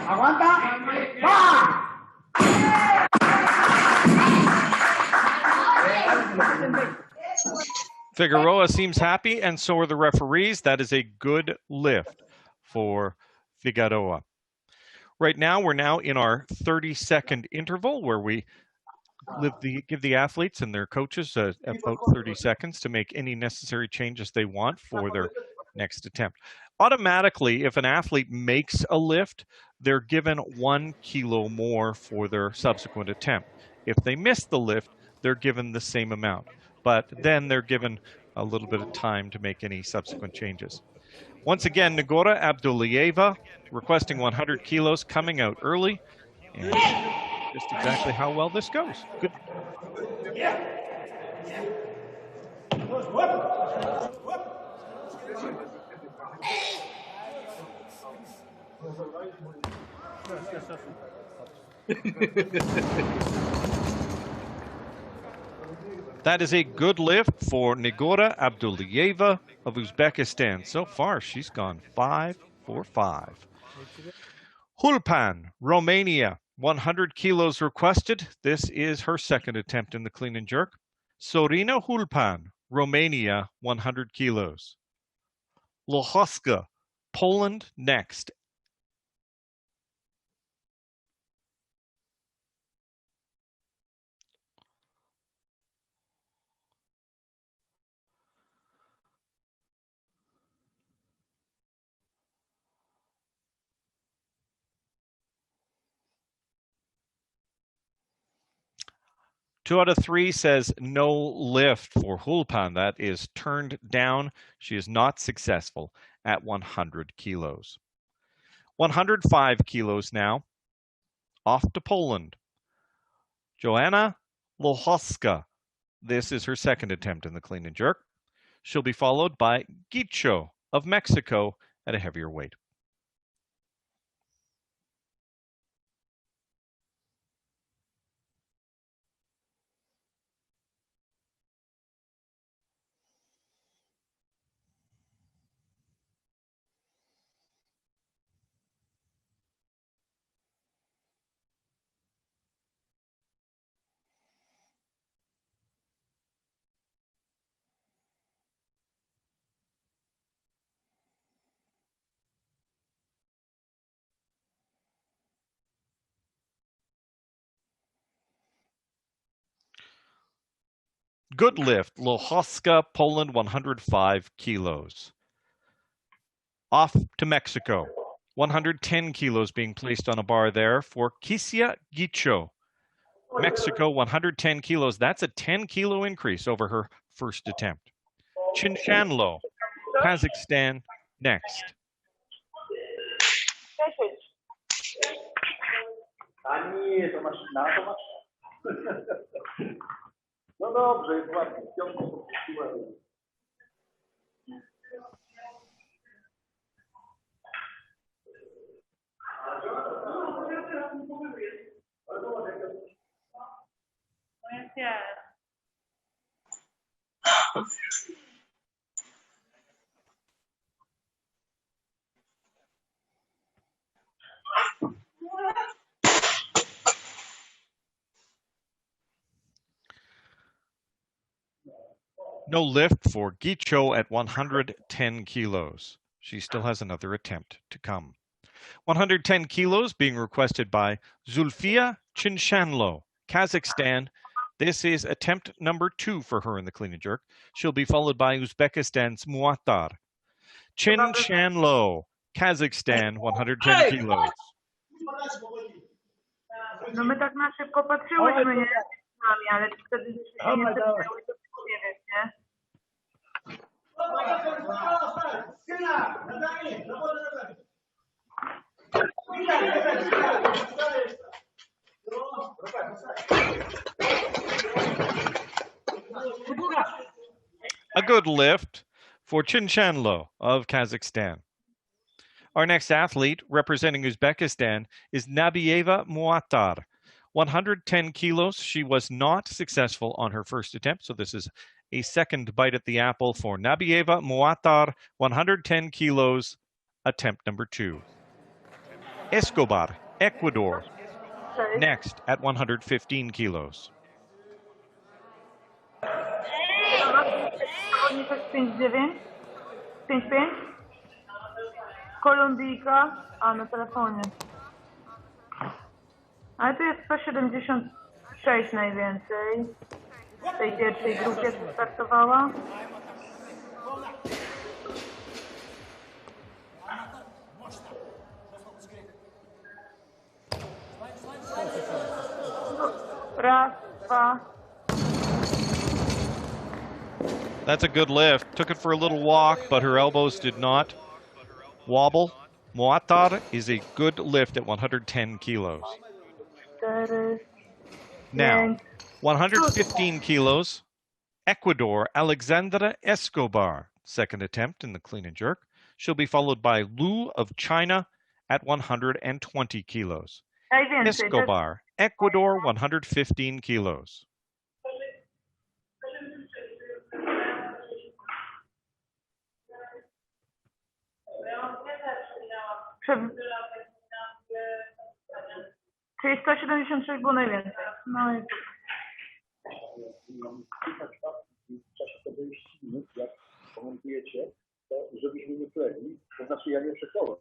Speaker 4: Aguanta. ¡Va!
Speaker 1: Figueroa seems happy, and so are the referees. That is a good lift for Figueroa. Right now, we're now in our 30-second interval where we give the athletes and their coaches about 30 seconds to make any necessary changes they want for their next attempt. Automatically, if an athlete makes a lift, they're given 1 kilo more for their subsequent attempt. If they miss the lift, they're given the same amount. But then they're given a little bit of time to make any subsequent changes. Once again, Nagora Abdullaeva requesting 100 kilos, coming out early. And just exactly how well this goes. Good. That is a good lift for Nigora Abdullaeva of Uzbekistan. So far, she's gone 5 for 5. Hulpan, Romania, 100 kilos requested. This is her second attempt in the clean and jerk. Sorina Hulpan, Romania, 100 kilos. Lohoska, Poland, next. Two out of three says no lift for Hulpan. That is turned down. She is not successful at 100 kilos. 105 kilos now. Off to Poland. Joanna Lohoska. This is her second attempt in the clean and jerk. She'll be followed by Gicho of Mexico at a heavier weight. Good lift, Lohoska, Poland, 105 kilos. Off to Mexico. 110 kilos being placed on a bar there for Kisia Gicho. Mexico, 110 kilos. That's a 10-kilo increase over her first attempt. Chinchanlo, Kazakhstan, next.
Speaker 5: No dobrze, jest ładnie. Piątkę podpuściłem.
Speaker 1: No lift for Gicho at 110 kilos. She still has another attempt to come. 110 kilos being requested by Zulfia Chinchanlo, Kazakhstan. This is attempt number 2 for her in the clean and jerk. She'll be followed by Uzbekistan's Muattar. Chinchanlo, Kazakhstan, 110 kilos.
Speaker 2: No my tak na szybko patrzyłyśmy, nie? Z nami, ale wtedy się nie zaczęły to powiedzieć, nie?
Speaker 1: A good lift for Chinchanlo of Kazakhstan. Our next athlete representing Uzbekistan is Nabieva Muattar. 110 kilos. She was not successful on her first attempt, so this is a second bite at the apple for Nabieva Muattar, 110 kilos, attempt number 2. Escobar, Ecuador, next at 115 kilos.
Speaker 2: Zawodniczek 5-9, 5-5, Kolumbijka, a na telefonie. Ale tu jest 176 najwięcej. W tej pierwszej grupie co startowała. Raz, dwa.
Speaker 1: That's a good lift. Took it for a little walk, but her elbows did not wobble. Muattar is a good lift at 110 kilos. Now, 115 kilos, Ecuador, Alexandra Escobar, second attempt in the clean and jerk. She'll be followed by Lu of China at 120 kilos. Escobar, Ecuador, 115 kilos.
Speaker 2: Czyli 176 było najwięcej. No i
Speaker 5: W czasie tego 30 minut, jak komentujecie, to żebyśmy nie kleli, to znaczy ja nie przekląłem.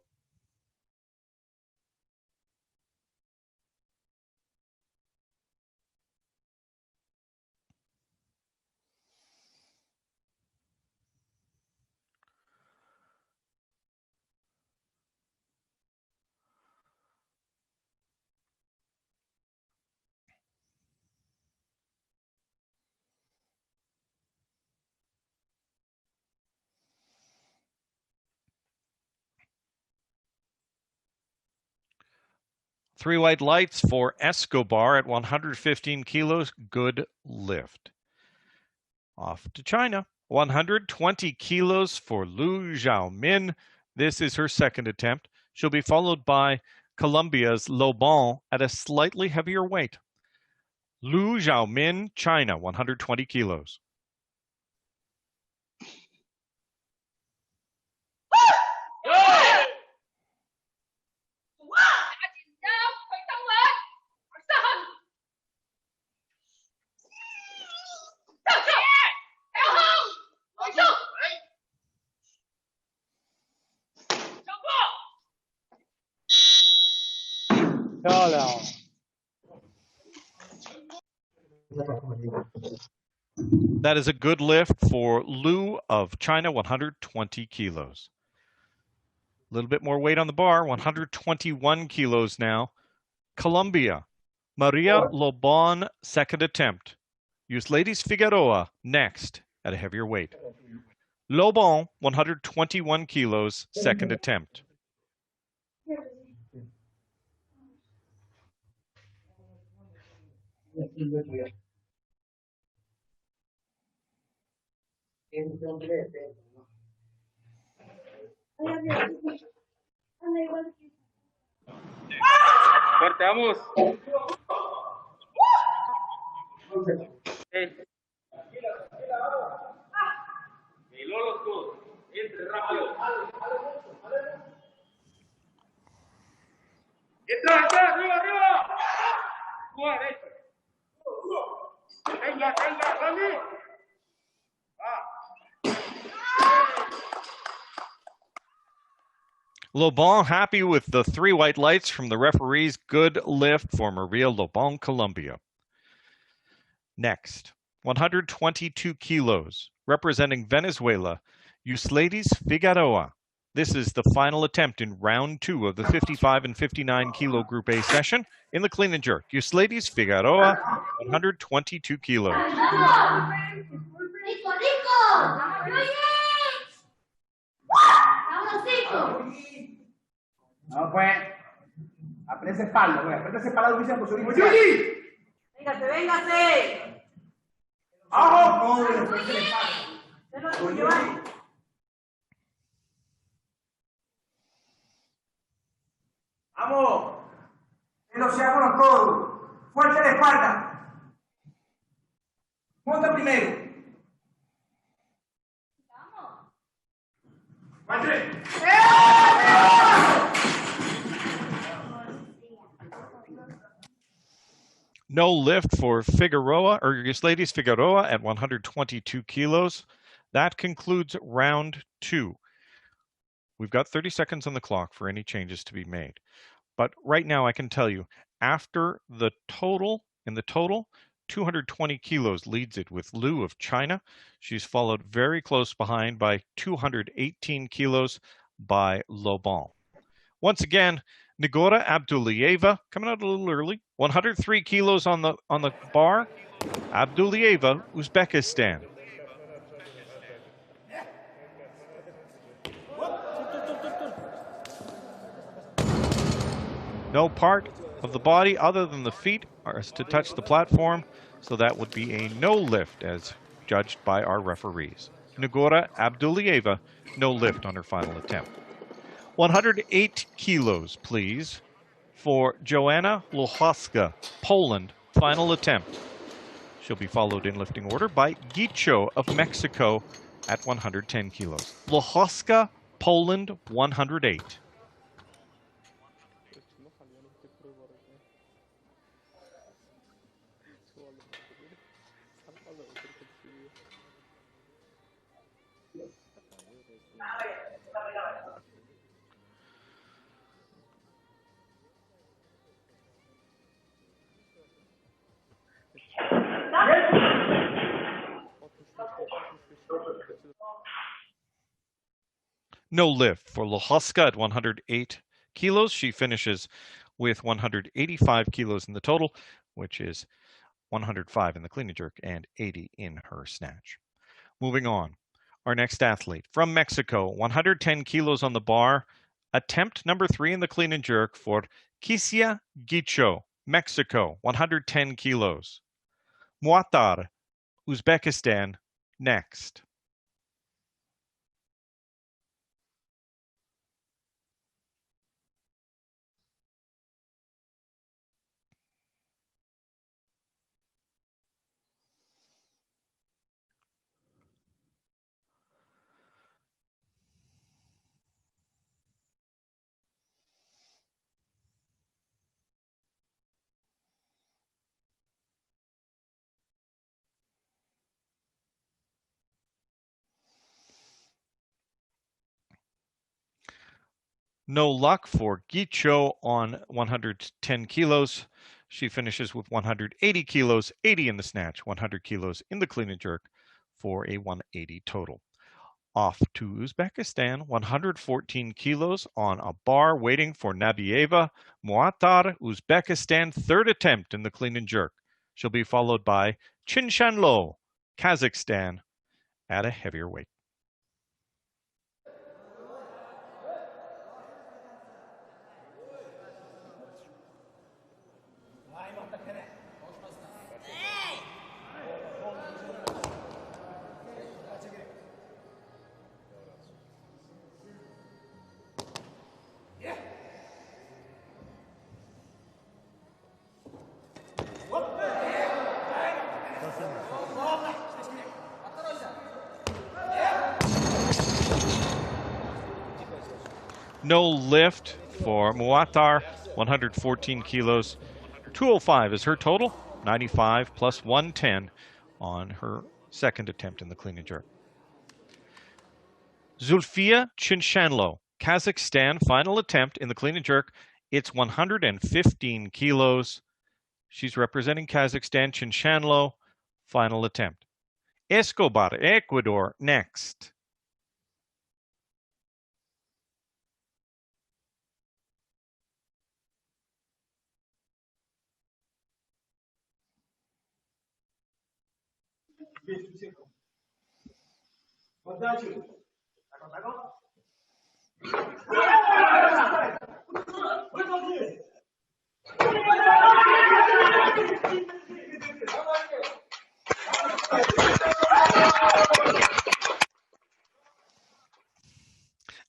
Speaker 1: Three white lights for Escobar at 115 kilos. Good lift. Off to China. 120 kilos for Lu Xiaomin. This is her second attempt. She'll be followed by Colombia's Lobon at a slightly heavier weight. Lu Xiaomin, China, 120 kilos. That is a good lift for Lu of China, 120 kilos. A little bit more weight on the bar, 121 kilos now. Colombia, Maria Lobon, second attempt. Ladies Figueroa next at a heavier weight. Lobon, 121 kilos, second attempt.
Speaker 3: Cortamos. Y Lolo, tú, entre rápido. Entra, arriba, arriba. Tú derecho. Venga, Dani.
Speaker 1: Lobon happy with the three white lights from the referees. Good lift for Maria Lobon, Colombia. Next, 122 kilos, representing Venezuela, Ladies Figueroa. This is the final attempt in round 2 of the 55 and 59 kilo Group A session in the clean and jerk. Ladies Figueroa, 122 kilos.
Speaker 4: No, pues. Aprieta esa espalda, güey. Aprieta esa espalda, Luis, por su inicial.
Speaker 6: Véngase, véngase.
Speaker 4: ¡Abajo! ¡Vamos! Velocidémonos todos. Fuerte la espalda. Monta primero.
Speaker 1: No lift for Figueroa, or Ladies Figueroa at 122 kilos. That concludes round 2. We've got 30 seconds on the clock for any changes to be made. But right now I can tell you, after the total, 220 kilos leads it with Lu of China. She's followed very close behind by 218 kilos by Lobon. Once again, Nigora Abdulieva coming out a little early. 103 kilos on the bar. Abdulieva, Uzbekistan. No part of the body other than the feet are to touch the platform, so that would be a no lift as judged by our referees. Nigora Abdulieva, no lift on her final attempt. 108 kilos, please, for Joanna Lochowska, Poland, final attempt. She'll be followed in lifting order by Gicho of Mexico at 110 kilos. Lochowska, Poland, 108. No lift for Lohoska at 108 kilos. She finishes with 185 kilos in the total, which is 105 in the clean and jerk and 80 in her snatch. Moving on, our next athlete from Mexico, 110 kilos on the bar, attempt number 3 in the clean and jerk for Kisia Gicho, Mexico, 110 kilos. Muatar, Uzbekistan, next. No luck for Gicho on 110 kilos. She finishes with 180 kilos, 80 in the snatch, 100 kilos in the clean and jerk for a 180 total. Off to Uzbekistan, 114 kilos on a bar waiting for Nabieva Muatar, Uzbekistan, third attempt in the clean and jerk. She'll be followed by Chinshanlo, Kazakhstan, at a heavier weight. No lift for Muatar, 114 kilos. 205 is her total, 95 plus 110 on her second attempt in the clean and jerk. Zulfia Chinshanlo, Kazakhstan, final attempt in the clean and jerk. It's 115 kilos. She's representing Kazakhstan. Chinshanlo, final attempt. Escobar, Ecuador, next.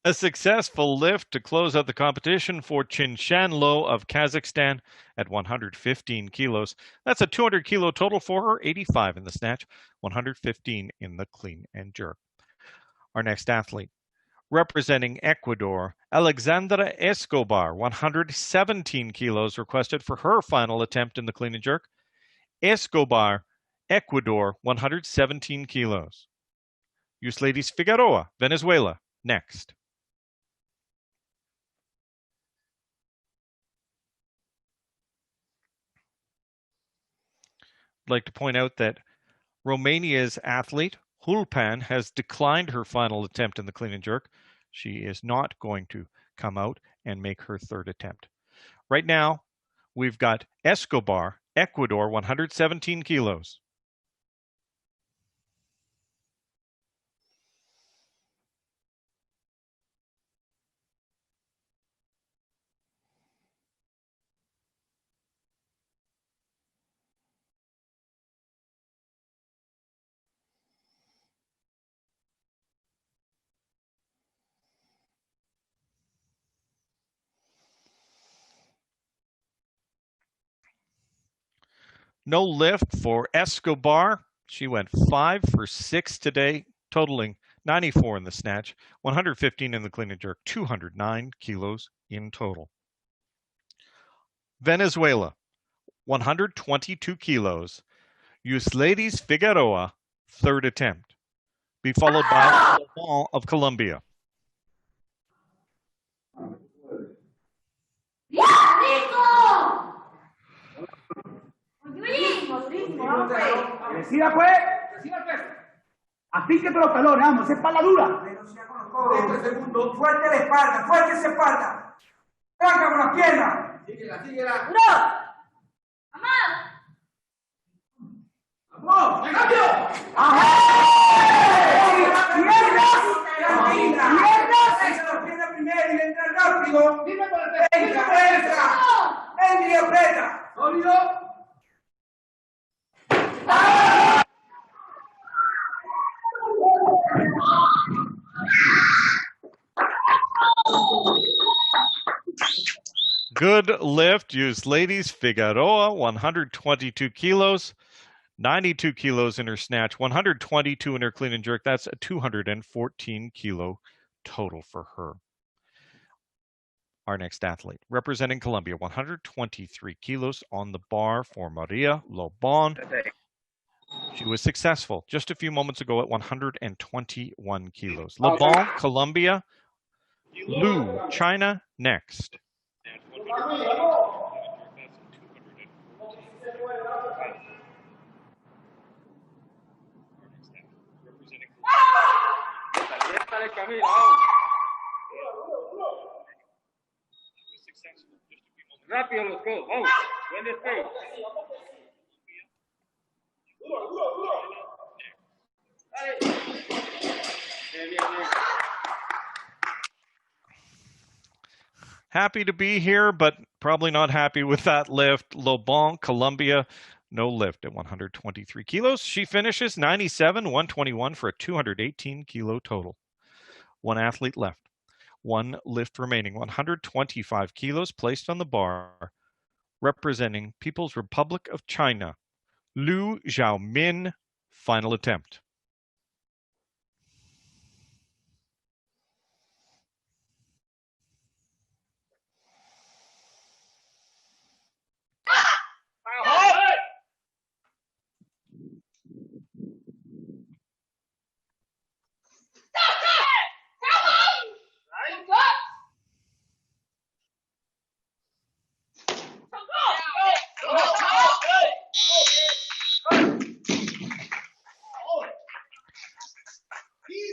Speaker 1: A successful lift to close out the competition for Chinshanlo of Kazakhstan at 115 kilos. That's a 200 kilo total for her, 85 in the snatch, 115 in the clean and jerk. Our next athlete, representing Ecuador, Alexandra Escobar, 117 kilos requested for her final attempt in the clean and jerk. Escobar, Ecuador, 117 kilos. Yusledis Figueroa, Venezuela, next. I'd like to point out that Romania's athlete, Hulpan, has declined her final attempt in the clean and jerk. She is not going to come out and make her third attempt. Right now, we've got Escobar, Ecuador, 117 kilos. No lift for Escobar. She went 5 for 6 today, totaling 94 in the snatch, 115 in the clean and jerk, 209 kilos in total. Venezuela, 122 kilos. Yusledis Figueroa, third attempt. Be followed by Paul of Colombia.
Speaker 4: Decida pues, Apíquete los talones, vamos, es espalda dura. Pero si hago los codos. 20 segundos. Fuerte la espalda, fuerte esa espalda. Tranca con las piernas. Síguela, síguela.
Speaker 6: ¡No! ¡Mamá!
Speaker 4: ¡Vamos! ¡Cambio! ¡Ajá! ¡Mierdas! ¡Mierdas! Echa las piernas primero y entra rápido. Dime por el entra. Ven y aprieta. ¿Sólido?
Speaker 1: Good lift. Use ladies Figueroa, 122 kilos, 92 kilos in her snatch, 122 in her clean and jerk. That's a 214 kilo total for her. Our next athlete, representing Colombia, 123 kilos on the bar for Maria Lobon. She was successful just a few moments ago at 121 kilos. Lobon, Colombia. Lu, China, next.
Speaker 3: Rápido los codos, vamos, buen despegue. Bien, bien, bien.
Speaker 1: Happy to be here, but probably not happy with that lift. Lobon, Colombia, no lift at 123 kilos. She finishes 97, 121 for a 218 kilo total. One athlete left. One lift remaining, 125 kilos placed on the bar, representing People's Republic of China. Lu Xiaomin, final attempt.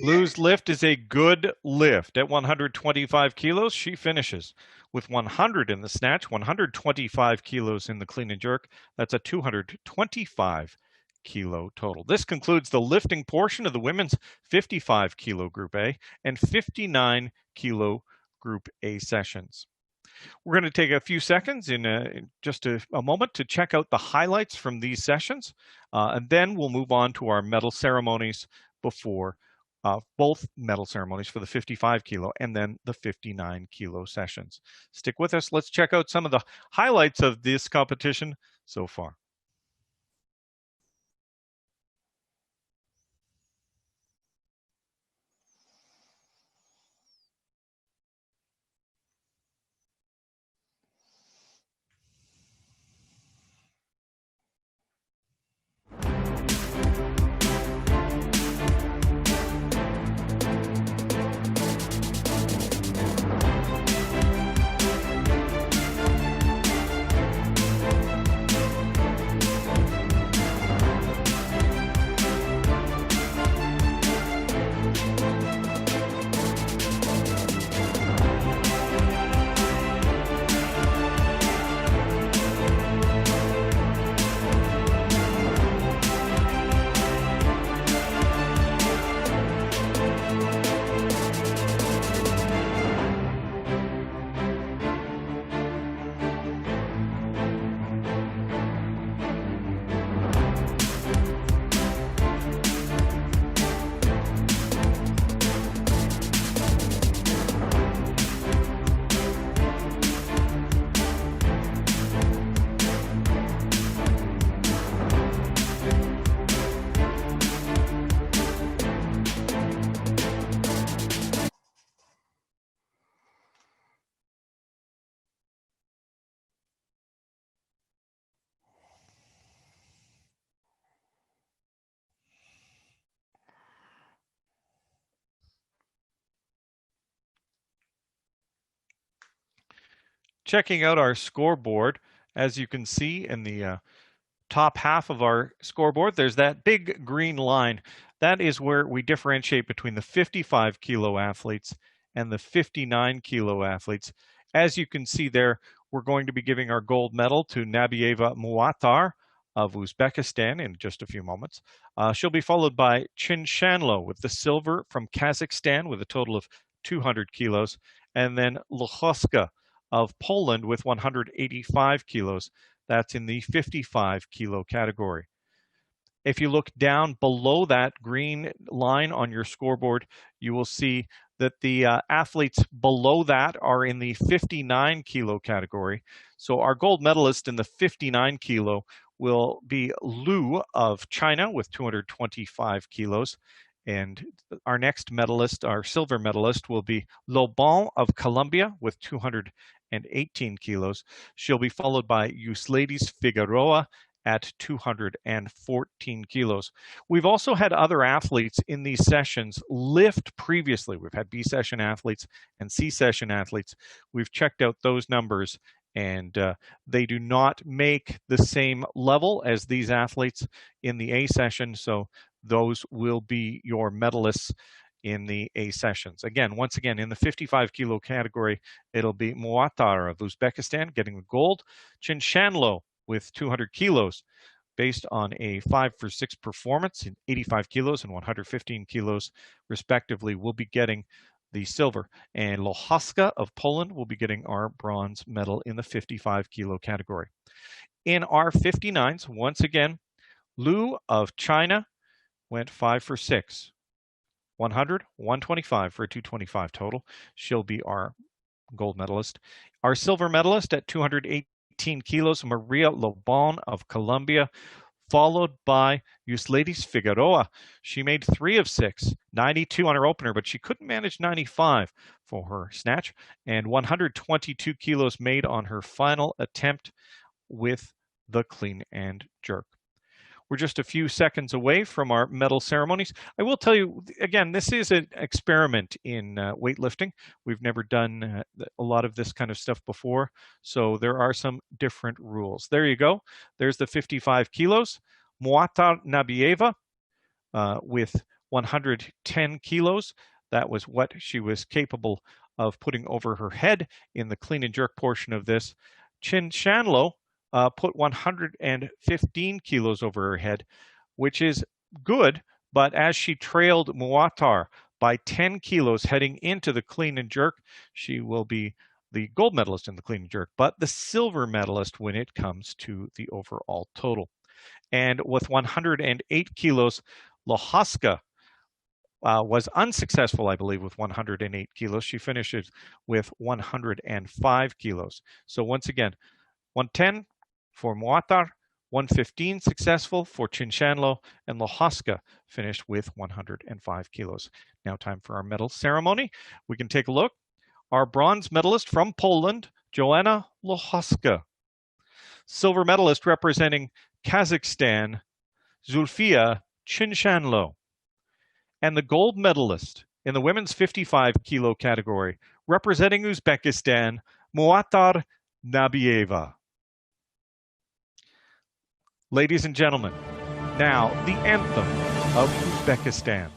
Speaker 1: Lu's lift is a good lift at 125 kilos. She finishes with 100 in the snatch, 125 kilos in the clean and jerk. That's a 225 kilo total. This concludes the lifting portion of the women's 55 kilo Group A and 59 kilo Group A sessions. We're going to take a few seconds in just a moment to check out the highlights from these sessions, and then we'll move on to our medal ceremonies before both medal ceremonies for the 55 kilo and then the 59 kilo sessions. Stick with us. Let's check out some of the highlights of this competition so far. Checking out our scoreboard, as you can see in the top half of our scoreboard, there's that big green line. that is where we differentiate between the 55 kilo athletes and the 59 kilo athletes. As you can see there, we're going to be giving our gold medal to Nabieva Muattar of Uzbekistan in just a few moments. She'll be followed by Chinshanlo with the silver from Kazakhstan with a total of 200 kilos, and then Lochoska of Poland with 185 kilos. That's in the 55 kilo category. If you look down below that green line on your scoreboard, you will see that the athletes below that are in the 59 kilo category. So our gold medalist in the 59 kilo will be Lu of China with 225 kilos. And our next medalist, our silver medalist, will be Lobon of Colombia with 218 kilos. She'll be followed by Euslades Figueroa at 214 kilos. We've also had other athletes in these sessions lift previously. We've had B session athletes and C session athletes. We've checked out those numbers, and they do not make the same level as these athletes in the A session, so those will be your medalists in the A sessions. Again, once again, in the 55 kilo category, it'll be Muattar of Uzbekistan getting the gold. Chinshanlo with 200 kilos based on a 5-for-6 performance in 85 kilos and 115 kilos respectively will be getting the silver. And Lochoska of Poland will be getting our bronze medal in the 55 kilo category. In our 59s, once again, Lu of China went 5-for-6. 100, 125 for a 225 total. She'll be our gold medalist. Our silver medalist at 218 kilos, Maria Lobon of Colombia, followed by Euslades Figueroa. She made 3 of 6, 92 on her opener, but she couldn't manage 95 for her snatch, and 122 kilos made on her final attempt with the clean and jerk. We're just a few seconds away from our medal ceremonies. I will tell you, again, this is an experiment in weightlifting. We've never done a lot of this kind of stuff before, so there are some different rules. There you go. There's the 55 kilos. Muattar Nabieva with 110 kilos. That was what she was capable of putting over her head in the clean and jerk portion of this. Chinshanlo put 115 kilos over her head, which is good, but as she trailed Muattar by 10 kilos heading into the clean and jerk, she will be the gold medalist in the clean and jerk, but the silver medalist when it comes to the overall total. And with 108 kilos, Lochoska was unsuccessful, I believe, with 108 kilos. She finishes with 105 kilos. So once again, 110 for Muattar, 115 successful for Chinshanlo, and Lochoska finished with 105 kilos. Now time for our medal ceremony. We can take a look. Our bronze medalist from Poland, Joanna Lochoska. Silver medalist representing Kazakhstan, Zulfia Chinshanlo. And the gold medalist in the women's 55 kilo category, representing Uzbekistan, Muattar Nabieva. Ladies and gentlemen, now the anthem of Uzbekistan.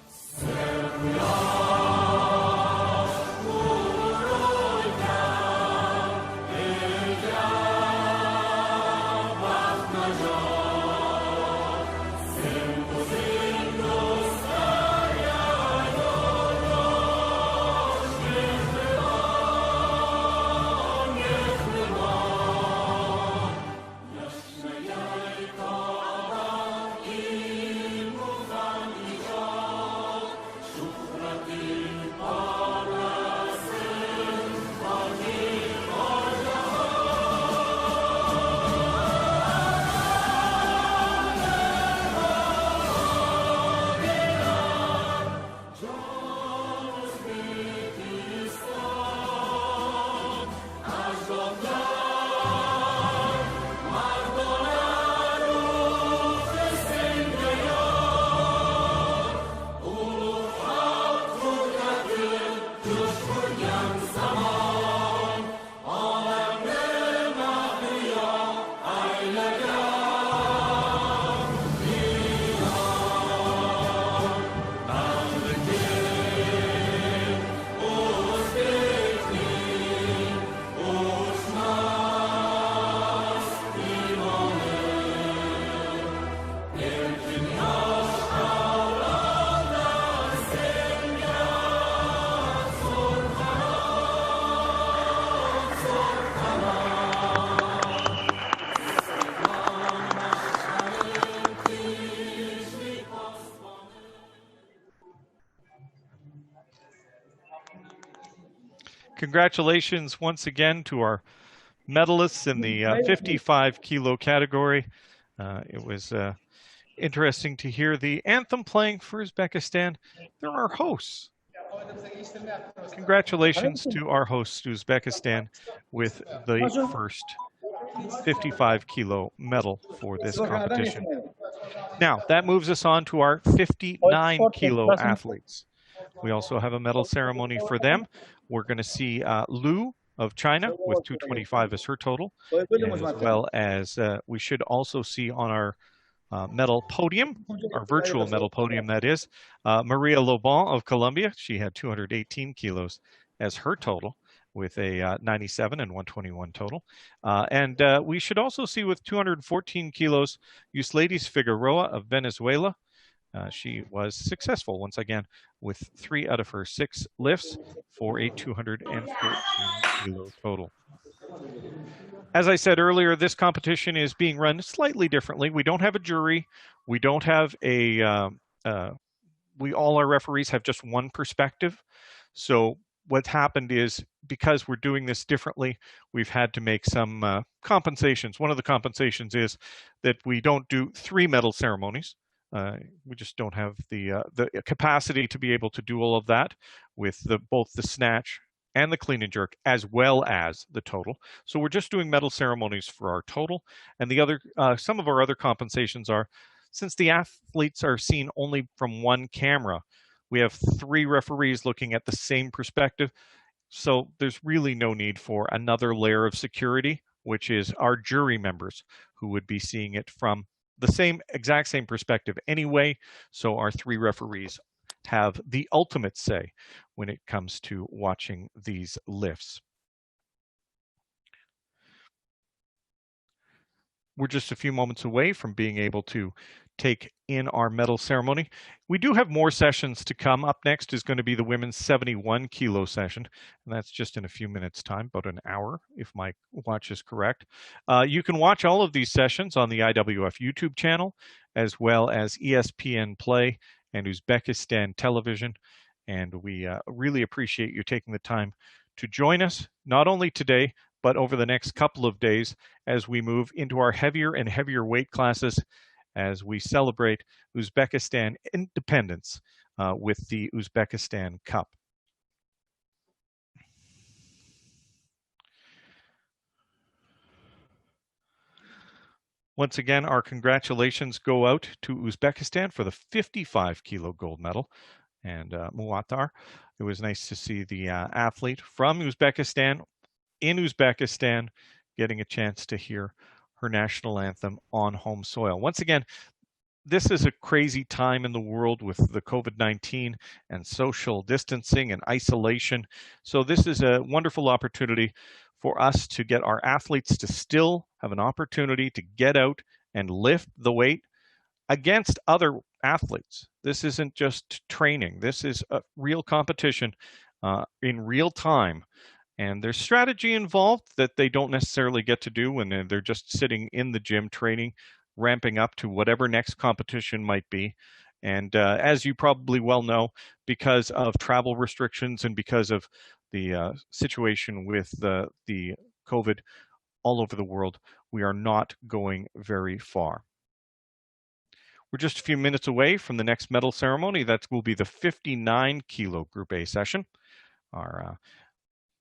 Speaker 1: Congratulations once again to our medalists in the 55 kilo category. It was interesting to hear the anthem playing for Uzbekistan. They're our hosts. Congratulations to our hosts, Uzbekistan, with the first 55 kilo medal for this competition. Now, that moves us on to our 59 kilo athletes. We also have a medal ceremony for them. We're going to see Lu of China with 225 as her total, as well as we should also see on our medal podium, our virtual medal podium, that is, Maria Loban of Colombia. She had 218 kilos as her total with a 97 and 121 total. And we should also see with 214 kilos, Yusladies Figueroa of Venezuela. She was successful once again with 3 out of her 6 lifts for a 214 kilo total. As I said earlier, this competition is being run slightly differently. We don't have a jury. We don't have a, all our referees have just one perspective. So what happened is, because we're doing this differently, we've had to make some compensations. One of the compensations is that we don't do 3 medal ceremonies. We just don't have the capacity to be able to do all of that with both the snatch and the clean and jerk, as well as the total. So we're just doing medal ceremonies for our total. And the other, some of our other compensations are, since the athletes are seen only from one camera, we have 3 referees looking at the same perspective. So there's really no need for another layer of security, which is our jury members who would be seeing it from the exact same perspective anyway. So our 3 referees have the ultimate say when it comes to watching these lifts. We're just a few moments away from being able to take in our medal ceremony. We do have more sessions to come. Up next is going to be the women's 71 kilo session, and that's just in a few minutes time, about an hour if my watch is correct. You can watch all of these sessions on the IWF YouTube channel, as well as ESPN Play and Uzbekistan Television, and we really appreciate you taking the time to join us, not only today, but over the next couple of days as we move into our heavier and heavier weight classes, as we celebrate Uzbekistan independence with the Uzbekistan Cup. Once again, our congratulations go out to Uzbekistan for the 55 kilo gold medal. And Muatar, it was nice to see the athlete from Uzbekistan in Uzbekistan getting a chance to hear her national anthem on home soil. Once again, this is a crazy time in the world with the COVID-19 and social distancing and isolation. So this is a wonderful opportunity for us to get our athletes to still have an opportunity to get out and lift the weight against other athletes. This isn't just training. This is a real competition in real time. And there's strategy involved that they don't necessarily get to do when they're just sitting in the gym training, ramping up to whatever next competition might be. And as you probably well know, because of travel restrictions and because of the situation with the COVID all over the world, we are not going very far. We're just a few minutes away from the next medal ceremony. That will be the 59 kilo Group A session. Our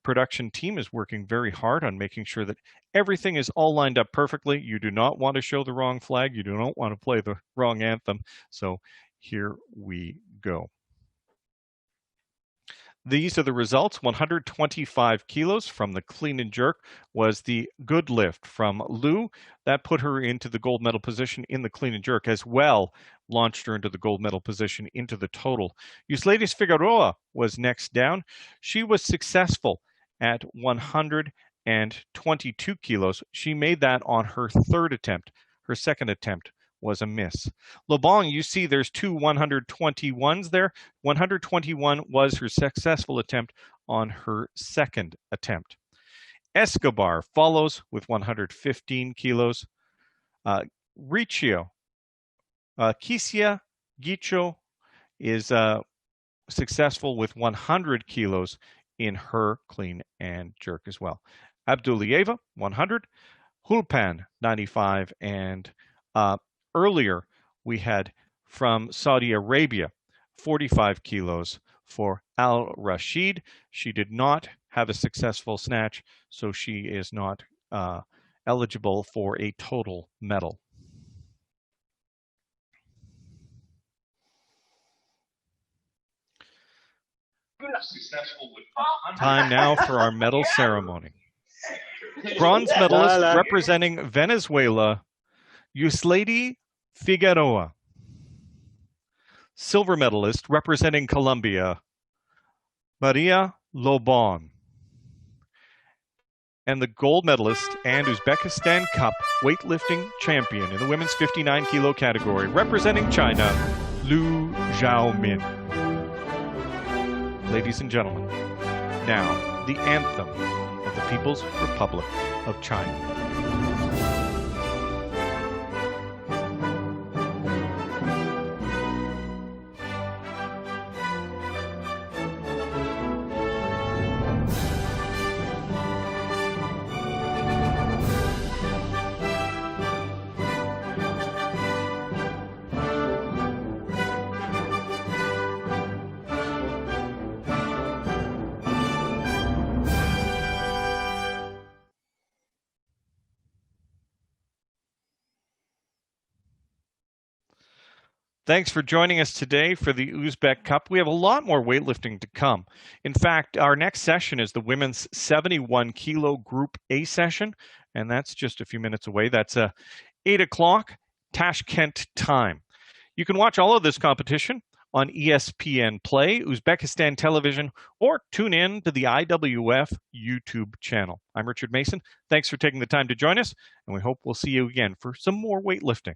Speaker 1: production team is working very hard on making sure that everything is all lined up perfectly. You do not want to show the wrong flag. You do not want to play the wrong anthem. So here we go. These are the results. 125 kilos from the clean and jerk was the good lift from Lu. That put her into the gold medal position in the clean and jerk, as well launched her into the gold medal position into the total. Yusladies Figueroa was next down. She was successful at 122 kilos. She made that on her 3rd attempt. Her 2nd attempt was a miss. Lobong, you see there's 2 121s there. 121 was her successful attempt on her 2nd attempt. Escobar follows with 115 kilos. Riccio, Kisia Gicho is successful with 100 kilos in her clean and jerk as well. Abdulieva, 100. Hulpan, 95. And earlier we had from Saudi Arabia, 45 kilos for Al Rashid. She did not have a successful snatch, so she is not eligible for a total medal. Time now for our medal ceremony. Bronze medalist representing Venezuela, Yuslady Figueroa. Silver medalist representing Colombia, Maria Lobon. And the gold medalist and Uzbekistan Cup weightlifting champion in the women's 59 kilo category, representing China, Lu Xiaomin. Ladies and gentlemen, now the anthem of the People's Republic of China. Thanks for joining us today for the Uzbek Cup. We have a lot more weightlifting to come. In fact, our next session is the women's 71 kilo Group A session, and that's just a few minutes away. That's 8 o'clock Tashkent time. You can watch all of this competition on ESPN Play, Uzbekistan Television, or tune in to the IWF YouTube channel. I'm Richard Mason. Thanks for taking the time to join us, and we hope we'll see you again for some more weightlifting.